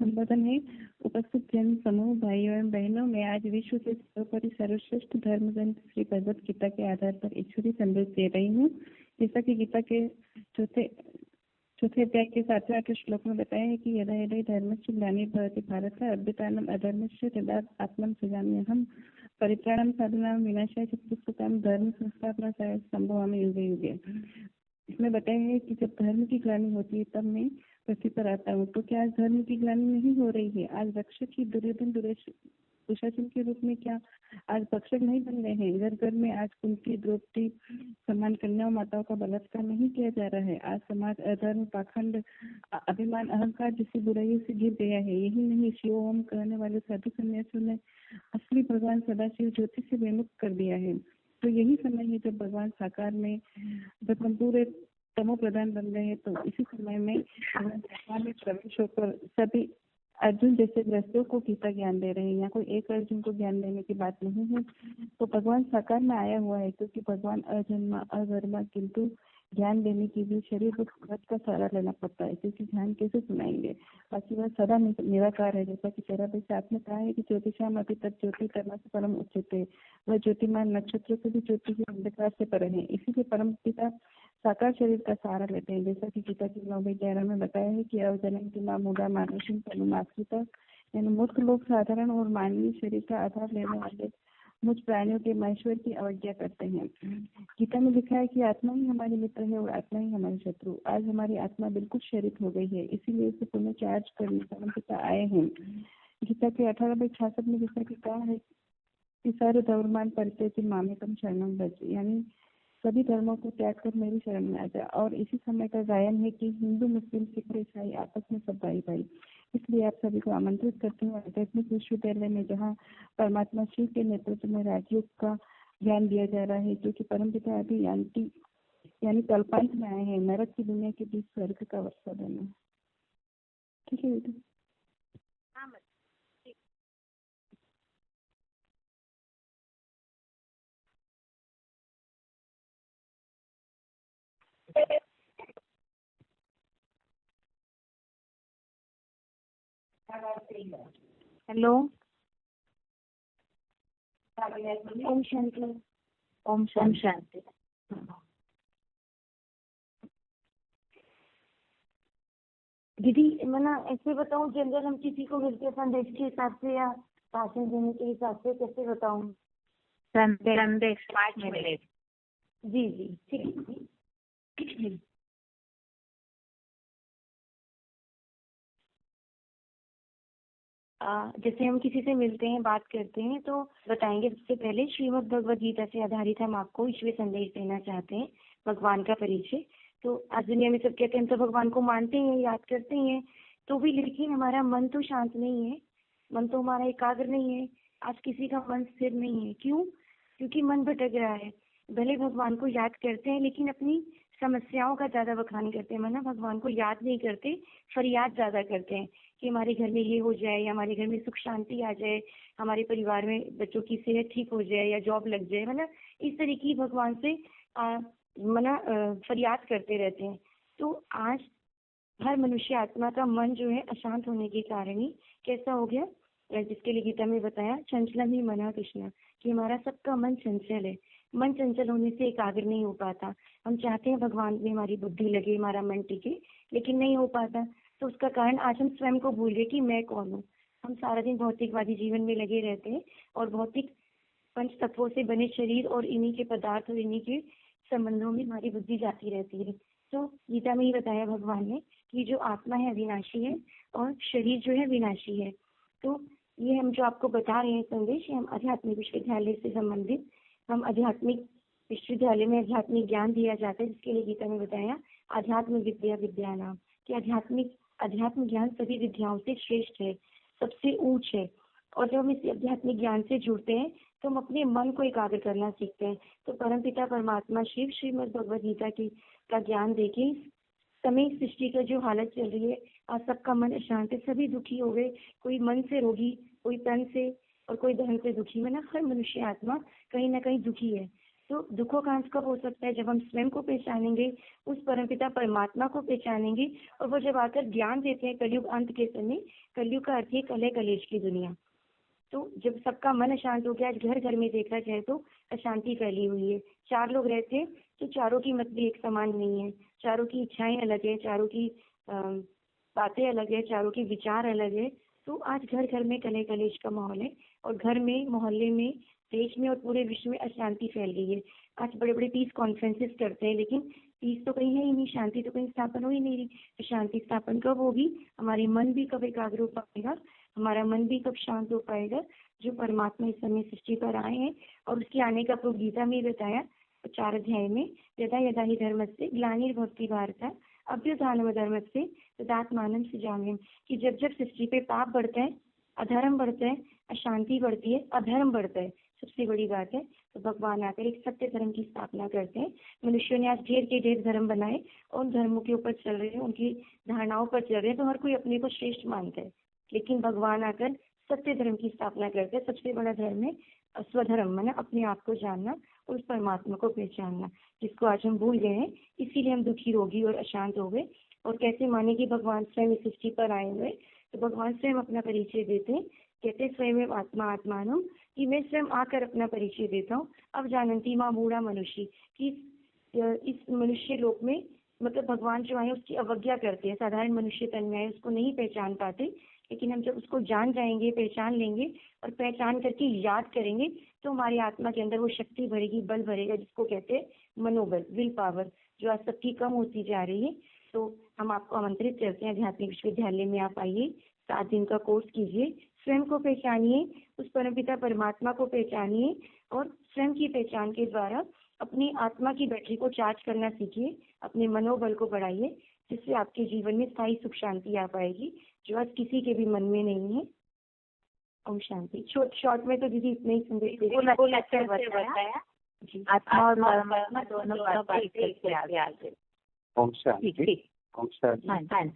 संबोधन है। उपस्थित जन समूह भाइयों एवं बहनों, मैं आज विश्व के सर्वोपरि सर्वश्रेष्ठ धर्म ग्रंथ श्री भगवद गीता के आधार पर ईश्वरी संदेश दे रही हूँ। जैसा कि गीता के चौथे अध्याय के 7वें श्लोक में बताया है कि यदा यदा धर्मस्य ग्लानिर्भवति भारत अभ्युत्थानम् अधर्मस्य तदा आत्मनं सृजाम्यहम् परित्राणं साधूनां विनाशाय च दुष्कृतां धर्म संस्थापनाय संभवामि युगे युगे। इसमें बताया है कि जब धर्म की ग्लानि होती है तब मैं पृथ्वी पर आता हूँ। तो क्या आज धर्म की ग्लानि नहीं हो रही है? आज रक्षक ही दुर्योधन दुशासन के रूप में क्या आज भक्षक नहीं बन रहे हैं? घर घर में आज कुंती द्रौपदी समान कन्याओं माताओं का बलात्कार नहीं किया जा रहा है? आज समाज अधर्म पाखंड अभिमान अहंकार जैसी बुराइयों से घिर गया है। यही नहीं, शिव ओम कहने वाले साधु सन्यासियों ने असली भगवान सदाशिव ज्योति से विमुख कर दिया है। तो यही समय है जब भगवान साकार में जब हम पूरे तमो प्रधान बन गए हैं, तो इसी समय में भगवान साकार में प्रवेश होकर सभी अर्जुन जैसे ग्रस्तों को गीता ज्ञान दे रहे हैं। यहाँ कोई एक अर्जुन को ज्ञान देने की बात नहीं है। तो भगवान साकार में आया हुआ है, क्योंकि भगवान अजन्मा अधर्मा, किंतु ज्ञान देने के लिए शरीर को व्रत का सहारा लेना पड़ता है, क्योंकि ध्यान कैसे सुनाएंगे। बाकी वह सदा निराकार है। जैसा कि चेरा भाई साथ में कहा है कि ज्योतिषाम अभी तक ज्योति कर्म से परम उचित है। वह ज्योतिमान नक्षत्रों से भी ज्योति के अंधकार से परे है। इसीलिए परम पिता साकार शरीर का सहारा लेते हैं। जैसा कि गीता की 9:11 में बताया है कि अवजनन की माँ मूढ़ा मानुषम तनुमाश्रिता, यानी मूर्ख लोग साधारण और मानवीय शरीर का आधार लेने वाले मुझ प्राणियों के महेश्वर की अवज्ञा करते हैं। गीता में लिखा है कि आत्मा ही हमारे मित्र है और आत्मा ही हमारे शत्रु। आज हमारी आत्मा बिल्कुल शरीर हो गई है, इसीलिए इसे पुनः चार्ज करने परम पिता आए हैं। गीता के 18/66 में जैसा कि कहा है कि सर्व धर्मान परित्यज्य मामेकम शरणं व्रज, यानी सभी धर्मों को त्याग कर मेरी शरण में आ जा। और इसी समय का गायन है कि हिंदू मुस्लिम सिख ईसाई आपस में सब भाई भाई। इसलिए आप सभी को आमंत्रित करते हैं आध्यात्मिक विश्वविद्यालय में, जहाँ परमात्मा शिव के नेतृत्व में राजयोग का ज्ञान दिया जा रहा है, जो कि परमपिता अभी यानी कल्पांत में आए हैं, नरक की दुनिया के बीच स्वर्ग का वर्षा देना। ठीक है बेटा? हाँ हेलो, ओम शांति। ओम शांति। दीदी मैं ना ऐसे बताऊं, जनरल हम किसी को मिलते हैं संदेश के हिसाब से या भाषण देने के हिसाब से, कैसे बताऊं? संदेश 5 मिनट। जी जी ठीक है। जैसे हम किसी से मिलते हैं, बात करते हैं, तो बताएंगे सबसे पहले श्रीमद् भगवद गीता से आधारित हम आपको ईश्वरीय संदेश देना चाहते हैं, भगवान का परिचय। तो आज दुनिया में सब कहते हैं हम तो भगवान को मानते हैं, याद करते हैं, तो भी लेकिन हमारा मन तो शांत नहीं है, मन तो हमारा एकाग्र नहीं है। आज किसी का मन स्थिर नहीं है। क्यों? क्योंकि मन भटक रहा है। भले भगवान को याद करते हैं लेकिन अपनी समस्याओं का ज्यादा बखान करते हैं, माना भगवान को याद नहीं करते, फरियाद ज्यादा करते हैं कि हमारे घर में ये हो जाए, या हमारे घर में सुख शांति आ जाए, हमारे परिवार में बच्चों की सेहत ठीक हो जाए, या जॉब लग जाए, मतलब इस तरह की भगवान से फरियाद करते रहते हैं। तो आज हर मनुष्य आत्मा का मन जो है अशांत होने के कारण ही कैसा हो गया, जिसके लिए गीता में बताया चंचलम ही मना कृष्णा, कि हमारा सबका मन चंचल है। मन चंचल होने से एकाग्र नहीं हो पाता। हम चाहते हैं भगवान में हमारी बुद्धि लगे, हमारा मन टिके, लेकिन नहीं हो पाता। तो उसका कारण आज हम स्वयं को भूल गए कि मैं कौन हूँ। हम सारा दिन भौतिकवादी जीवन में लगे रहते हैं और भौतिक पंच तत्वों से बने शरीर और इन्हीं के पदार्थ और इन्हीं के संबंधों में हमारी बुद्धि जाती रहती है। तो गीता में ही बताया भगवान ने कि जो आत्मा है अविनाशी है और शरीर जो है विनाशी है। तो ये हम जो आपको बता रहे हैं संदेश, हम आध्यात्मिक विश्वविद्यालय से संबंधित, हम आध्यात्मिक विश्वविद्यालय में आध्यात्मिक ज्ञान दिया जाता है, जिसके लिए गीता में बताया आध्यात्म विद्या विद्या नाम, कि अध्यात्म ज्ञान सभी विद्याओं से श्रेष्ठ है, सबसे ऊंच है। और जब हम इस आध्यात्मिक ज्ञान से जुड़ते हैं तो हम अपने मन को एकाग्र करना सीखते हैं। तो परमपिता परमात्मा शिव श्रीमद् भगवद गीता की का ज्ञान देके समय सृष्टि का जो हालत चल रही है, आज सबका मन अशांत है, सभी दुखी हो गए, कोई मन से रोगी, कोई तन से और कोई धन से दुखी, मतलब हर मनुष्य आत्मा कहीं ना कहीं दुखी है। तो दुखों का अंत कब हो सकता है? जब हम स्वयं को पहचानेंगे, उस परमपिता परमात्मा को पहचानेंगे, और वो जब आकर ज्ञान देते हैं कलयुग अंत के समय। कलयुग का अर्थ है कलह कलेश की दुनिया। तो जब सबका मन अशांत हो गया, आज घर घर में देखा जाए तो अशांति फैली हुई है। 4 लोग रहते हैं तो चारों की मत भी एक समान नहीं है, चारों की इच्छाएं अलग है, चारों की बातें अलग है, चारों के विचार अलग है। तो आज घर घर में कलह कलेश का माहौल है, और घर में, मोहल्ले में, देश में और पूरे विश्व में अशांति फैल गई है। आज बड़े बड़े पीस कॉन्फ्रेंसेस करते हैं, लेकिन पीस तो कहीं है ही नहीं, शांति तो कहीं स्थापन हो ही नहीं रही। तो शांति स्थापन कब होगी? हमारे मन भी कब एकाग्र हो पाएगा, हमारा मन भी कब शांत हो पाएगा? जो परमात्मा इस समय सृष्टि पर आए हैं, और उसके आने का प्रूफ गीता में बताया 4 अध्याय में, यदा यदा ही धर्मस्य ग्लानिर्भवति भारत अभ्युत्थानम धर्मस्य तदात्मानं सृजाम्यहम्, कि जब जब सृष्टि पे पाप बढ़ता है, अधर्म बढ़ता है, अशांति बढ़ती है, अधर्म बढ़ता है, सबसे बड़ी बात है, तो भगवान आकर एक सत्य धर्म की स्थापना करते हैं। मनुष्यों ने आज ढेर के ढेर धर्म बनाए और उन धर्मों के ऊपर चल रहे हैं, उनकी धारणाओं पर चल रहे हैं, तो हर कोई अपने को श्रेष्ठ मानता है। लेकिन भगवान आकर सत्य धर्म की स्थापना करते हैं। सबसे बड़ा धर्म है स्वधर्म, माना अपने आप को जानना और उस परमात्मा को पहचानना, जिसको आज हम भूल गए हैं। इसीलिए हम दुखी, रोगी और अशांत हो गए। और कैसे माने कि भगवान स्वयं इस सृष्टि पर आए हुए? तो भगवान स्वयं अपना परिचय देते हैं, कहते हैं स्वयं आत्मा आत्मानम, कि मैं स्वयं आकर अपना परिचय देता हूँ। अब जानती माँ बूढ़ा मनुष्य, कि इस मनुष्य लोक में मतलब भगवान जो आए उसकी अवज्ञा करते हैं, साधारण मनुष्य तन में आए उसको नहीं पहचान पाते, लेकिन हम जब उसको जान जाएंगे, पहचान लेंगे और पहचान करके याद करेंगे तो हमारी आत्मा के अंदर वो शक्ति भरेगी, बल भरेगा, जिसको कहते हैं मनोबल, विल पावर, जो आज सबकी कम होती जा रही है। तो हम आपको आमंत्रित करते हैं आध्यात्मिक विश्वविद्यालय में, आप आइए, 7 दिन का कोर्स कीजिए, स्वयं को पहचानिए, उस परमपिता परमात्मा को पहचानिए और स्वयं की पहचान के द्वारा अपनी आत्मा की बैटरी को चार्ज करना सीखिए, अपने मनोबल को बढ़ाइए, जिससे आपके जीवन में स्थायी सुख शांति आ पाएगी, जो आज किसी के भी मन में नहीं है। ओम शांति। शॉर्ट में तो दीदी इतना ही अच्छे से बताया जी। आत्मा और परमात्मा दोनों बातें आगे। ओम शांति। ओम शांति।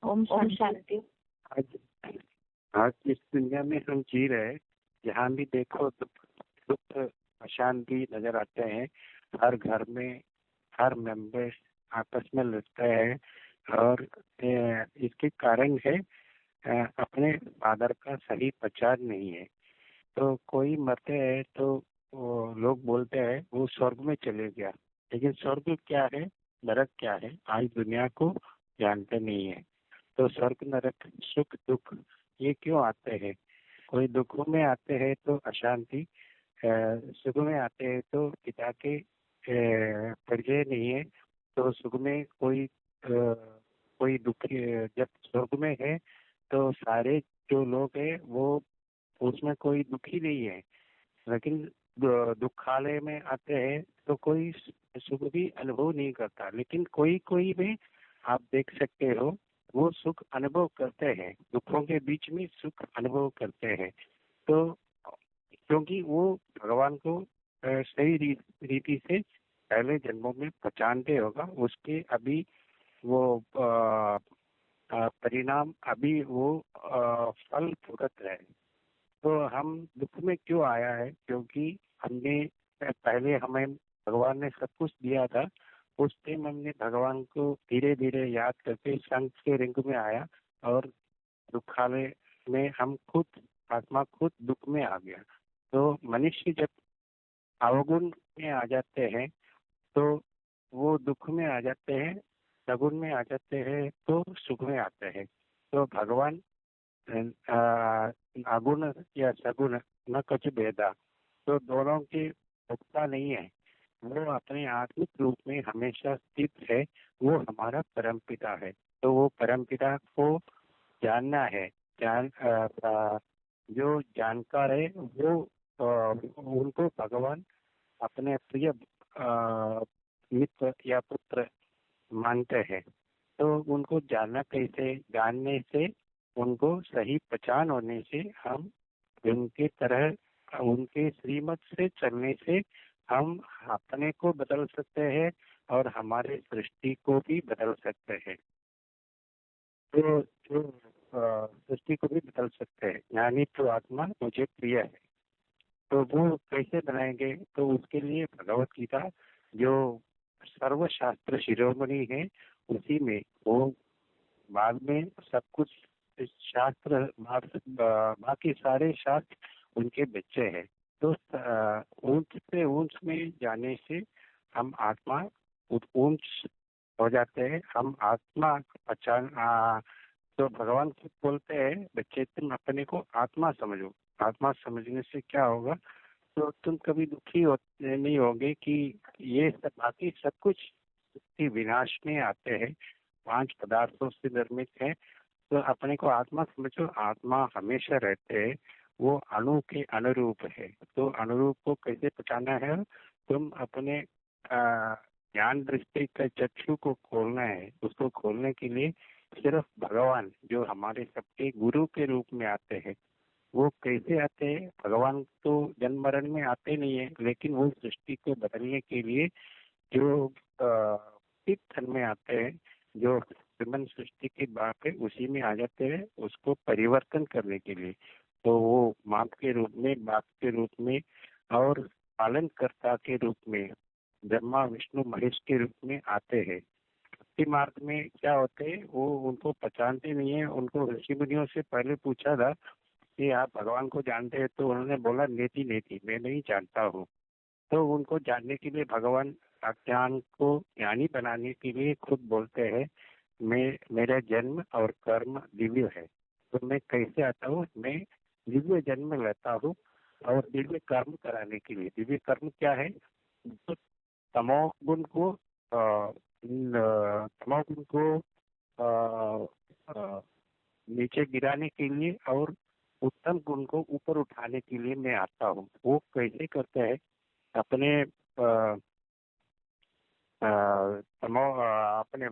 ओम शांति। आज इस दुनिया में हम जी रहे, जहाँ भी देखो दुख अशांति नजर आते हैं। हर घर में हर मेंबर आपस में लड़ते हैं और इसके कारण है अपने फादर का सही पहचान नहीं है। तो कोई मरते हैं तो लोग बोलते हैं वो स्वर्ग में चले गया, लेकिन स्वर्ग क्या है, नरक क्या है, आज दुनिया को जानते नहीं है। तो स्वर्ग नरक सुख दुख ये क्यों आते हैं? कोई दुखों में आते हैं तो अशांति, सुख में आते हैं तो पिता के परिचय नहीं है, तो सुख में कोई दुखी, जब स्वर्ग में है तो सारे जो लोग हैं वो उसमें कोई दुखी नहीं है, लेकिन दुखालय में आते हैं तो कोई सुख भी अनुभव नहीं करता। लेकिन कोई कोई में आप देख सकते हो वो सुख अनुभव करते हैं, दुखों के बीच में सुख अनुभव करते हैं। तो क्योंकि वो भगवान को सही रीति से पहले जन्मों में पहचानते होगा, उसके अभी वो परिणाम अभी वो फल भुगत रहे। तो हम दुख में क्यों आया है? क्योंकि हमने पहले हमें भगवान ने सब कुछ दिया था, उस टाइम हमने भगवान को धीरे धीरे याद करके संत के रिंग में आया और दुखालय में हम खुद आत्मा खुद दुख में आ गया। तो मनुष्य जब अवगुण में आ जाते हैं तो वो दुख में आ जाते हैं, सगुण में आ जाते हैं तो सुख में आते हैं। तो भगवान अगुण या सगुण न कुछ भेदा, तो दोनों के भोक्ता नहीं है, वो अपने आत्मिक रूप में हमेशा स्थित है, वो हमारा परमपिता है। तो वो परमपिता को जानना है, जो जानकार है वो उनको भगवान अपने प्रिय मित्र या पुत्र मानते हैं। तो उनको जानना कैसे? जानने से, उनको सही पहचान होने से हम उनके तरह, उनके श्रीमत से चलने से हम अपने को बदल सकते हैं और हमारे सृष्टि को भी बदल सकते हैं। तो जो सृष्टि को भी बदल सकते हैं, यानी तो आत्मा मुझे प्रिय है। तो वो कैसे बनाएंगे? तो उसके लिए भगवत गीता जो सर्वशास्त्र शिरोमणि है, उसी में वो बाद में सब कुछ शास्त्र, बाकी सारे शास्त्र उनके बच्चे हैं। तो ऊंच से ऊंच में जाने से हम आत्मा ऊंच हो जाते हैं, हम आत्मा पहचान। तो भगवान खुद बोलते हैं, बच्चे तुम अपने को आत्मा समझो। आत्मा समझने से क्या होगा? तो तुम कभी दुखी नहीं होगे कि ये सब बाकी सब कुछ विनाश में आते हैं, 5 पदार्थों से निर्मित है। तो अपने को आत्मा समझो, आत्मा हमेशा रहते हैं, वो अणु के अनुरूप है। तो अनुरूप को कैसे पहचाना है? तुम अपने ज्ञान दृष्टि का चक्षु को खोलना है। उसको खोलने के लिए सिर्फ भगवान जो हमारे सबके गुरु के रूप में आते हैं, वो कैसे आते हैं? भगवान तो जन्म मरण में आते नहीं है, लेकिन वो सृष्टि को बदलने के लिए जो धन में आते हैं, जो विमन सृष्टि की बात है उसी में आ जाते हैं, उसको परिवर्तन करने के लिए। तो वो माप के रूप में, बाप के रूप में और पालनकर्ता के रूप में, ब्रह्मा विष्णु महेश के रूप में आते हैं। भक्ति मार्ग में क्या होते हैं? वो उनको पहचानते नहीं है। उनको ऋषि मुनियों से पहले पूछा था कि आप भगवान को जानते हैं? तो उन्होंने बोला नेति नेति, मैं नहीं जानता हूँ। तो उनको जानने के लिए भगवान ज्ञान को ज्ञानी बनाने के लिए खुद बोलते हैं, मेरा जन्म और कर्म दिव्य है। तो मैं कैसे आता हूँ? मैं दिव्य जन्म लेता हूँ और दिव्य कर्म कराने के लिए। दिव्य कर्म क्या है? जो तमोगुण को नीचे गिराने के लिए और उत्तम गुण को ऊपर उठाने के लिए मैं आता हूँ। वो कैसे करते हैं? अपने अपने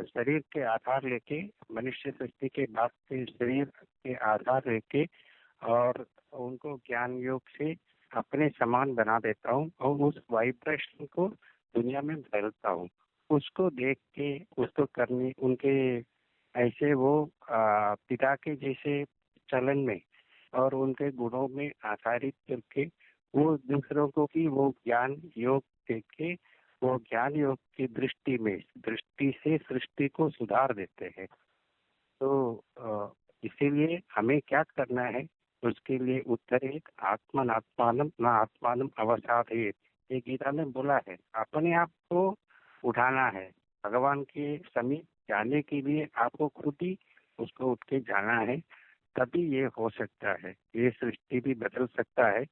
शरीर के आधार लेके, मनुष्य सृष्टि के बाद के शरीर के आधार लेके और उनको ज्ञान योग से अपने समान बना देता हूँ और उस वाइब्रेशन को दुनिया में फैलता हूँ। उसको देख के उसको करने उनके ऐसे वो पिता के जैसे चलन में और उनके गुणों में आधारित करके वो दूसरों को भी वो ज्ञान योग दे के वो ज्ञान योग की दृष्टि से सृष्टि को सुधार देते हैं। तो इसीलिए हमें क्या करना है? उसके लिए उत्तर एक आत्मनात्मानम न आत्मानम अवसादयेत। ये गीता में बोला है, अपने आप को उठाना है। भगवान के समीप जाने के लिए आपको खुद ही उसको उठ के जाना है, तभी ये हो सकता है। ये सृष्टि भी बदल सकता है,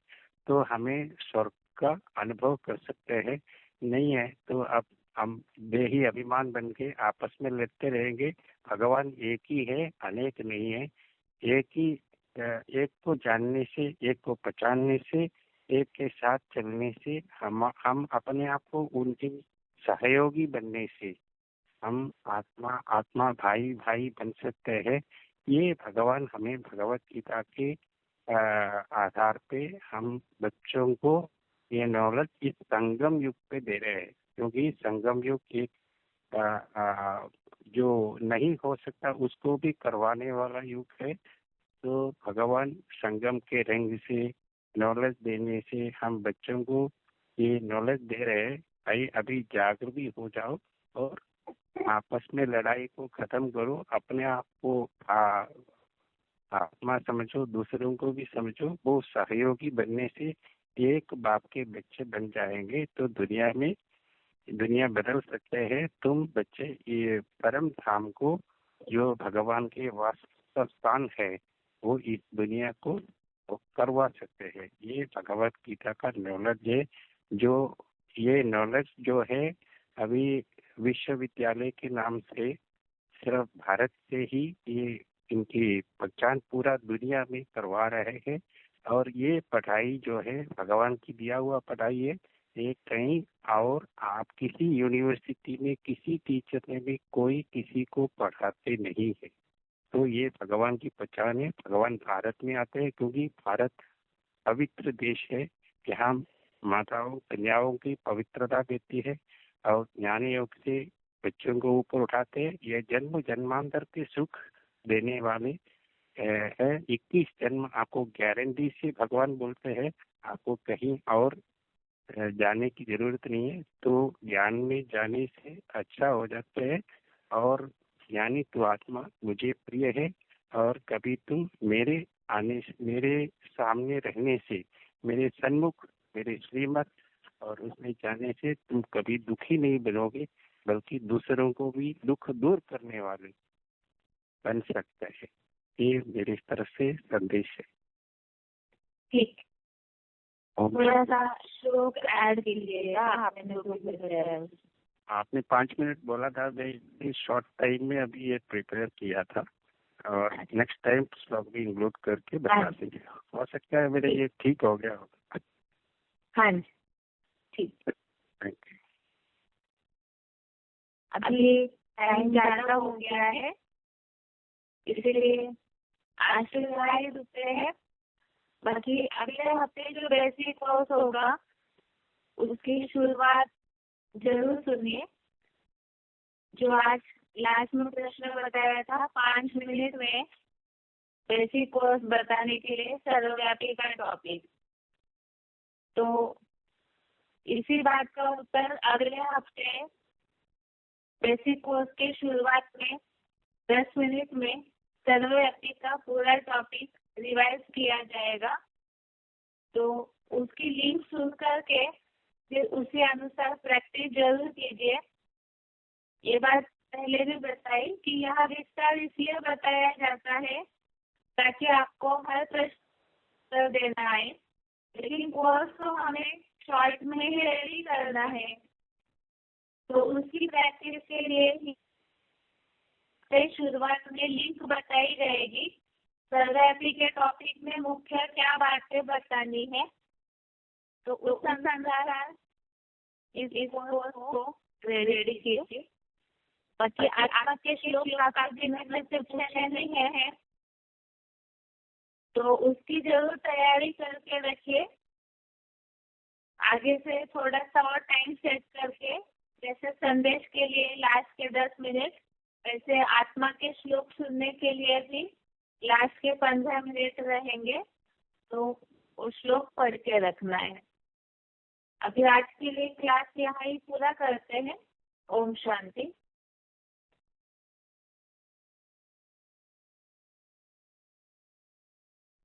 तो हमें स्वर्ग का अनुभव कर सकते हैं। नहीं है तो अब हम देही अभिमान बन के आपस में लड़ते रहेंगे। भगवान एक ही है, अनेक नहीं है। एक को जानने से, एक को पहचानने से, एक के साथ चलने से, हम अपने आप को उनके सहयोगी बनने से हम आत्मा भाई भाई बन सकते हैं। ये भगवान हमें भगवत गीता के आधार पे हम बच्चों को ये नॉलेज इस संगम युग पे दे रहे हैं, क्योंकि संगम युग एक जो नहीं हो सकता उसको भी करवाने वाला युग है। तो भगवान संगम के रंग से नॉलेज देने से हम बच्चों को ये नॉलेज दे रहे हैं। भाई अभी जागरूक हो जाओ और आपस में लड़ाई को खत्म करो, अपने आप को आत्मा समझो, दूसरों को भी समझो। वो सहयोगी बनने से एक बाप के बच्चे बन जाएंगे तो दुनिया बदल सकते हैं। तुम बच्चे ये परम धाम को, जो भगवान के वास स्थान है, वो इस दुनिया को करवा सकते हैं। ये भगवत गीता का नॉलेज है। जो ये नॉलेज जो है अभी विश्वविद्यालय के नाम से सिर्फ भारत से ही ये इनकी पहचान पूरा दुनिया में करवा रहे हैं। और ये पढ़ाई जो है भगवान की दिया हुआ पढ़ाई है। ये कहीं और आप किसी यूनिवर्सिटी में किसी टीचर ने भी कोई किसी को पढ़ाते नहीं है। तो ये भगवान की पहचान है। भगवान भारत में आते हैं क्योंकि भारत पवित्र देश है। यहाँ माताओं कन्याओं की पवित्रता देती है और ज्ञान योग से बच्चों को ऊपर उठाते हैं। ये जन्म जन्मांतर के सुख देने वाले है। 21 जन्म आपको गारंटी से भगवान बोलते हैं, आपको कहीं और जाने की जरूरत नहीं है। तो ज्ञान में जाने से अच्छा हो जाते हैं। और ज्ञानी तो आत्मा मुझे प्रिय है और कभी तुम मेरे सामने रहने से, मेरे सन्मुख, मेरे श्रीमत और उसमें जाने से तुम कभी दुखी नहीं बनोगे, बल्कि दूसरों को भी दुख दूर करने वाले बन सकते हैं। ये मेरी तरफ से संदेश है। ठीक, थोड़ा सा श्लोक ऐड कीजिएगा। आपने 5 मिनट बोला था, मैं शॉर्ट टाइम में अभी ये प्रिपेयर किया था और नेक्स्ट टाइम श्लोक भी इंक्लूड करके बता देंगे। हो सकता है मेरे ये ठीक हो गया होगा। हाँ जी, ठीक। Thank you. अभी टाइम ज्यादा हो गया है, इसलिए आशीर्वाद देते हैं। बाकी अगले हफ्ते जो बेसिक कोर्स होगा उसकी शुरुआत जरूर सुनिए। जो आज लास्ट में प्रश्न बताया था 5 मिनट में बेसिक कोर्स बताने के लिए सर्वव्यापी का टॉपिक, तो इसी बात का उत्तर अगले हफ्ते बेसिक कोर्स के शुरुआत में 10 मिनट में सर्वव्यापी का पूरा टॉपिक रिवाइज किया जाएगा। तो उसकी लिंक सुन करके फिर उसी अनुसार प्रैक्टिस जरूर कीजिए। ये बात पहले भी बताई कि यह विस्तार इसलिए बताया जाता है ताकि आपको हर प्रश्न देना है, लेकिन कोर्स तो हमें शॉर्ट में ही रेडी करना है। तो उसकी प्रैक्टिस के लिए शुरुआत में लिंक बताई जाएगी। सर्वव्यापी के टॉपिक में मुख्य क्या बातें बतानी है, तो उस अनुसार इस कोर्स को रेडी कीजिए। बाकी आत्मा के श्लोक का में से पूछे नहीं है, तो उसकी जरूर तैयारी करके रखिए। आगे से थोड़ा सा और टाइम सेट करके, जैसे संदेश के लिए लास्ट के 10 मिनट, वैसे आत्मा के श्लोक सुनने के लिए भी लास्ट के 15 मिनट रहेंगे, तो वो श्लोक पढ़ के रखना है। अभी आज के लिए क्लास यहाँ ही पूरा करते हैं। ओम शांति।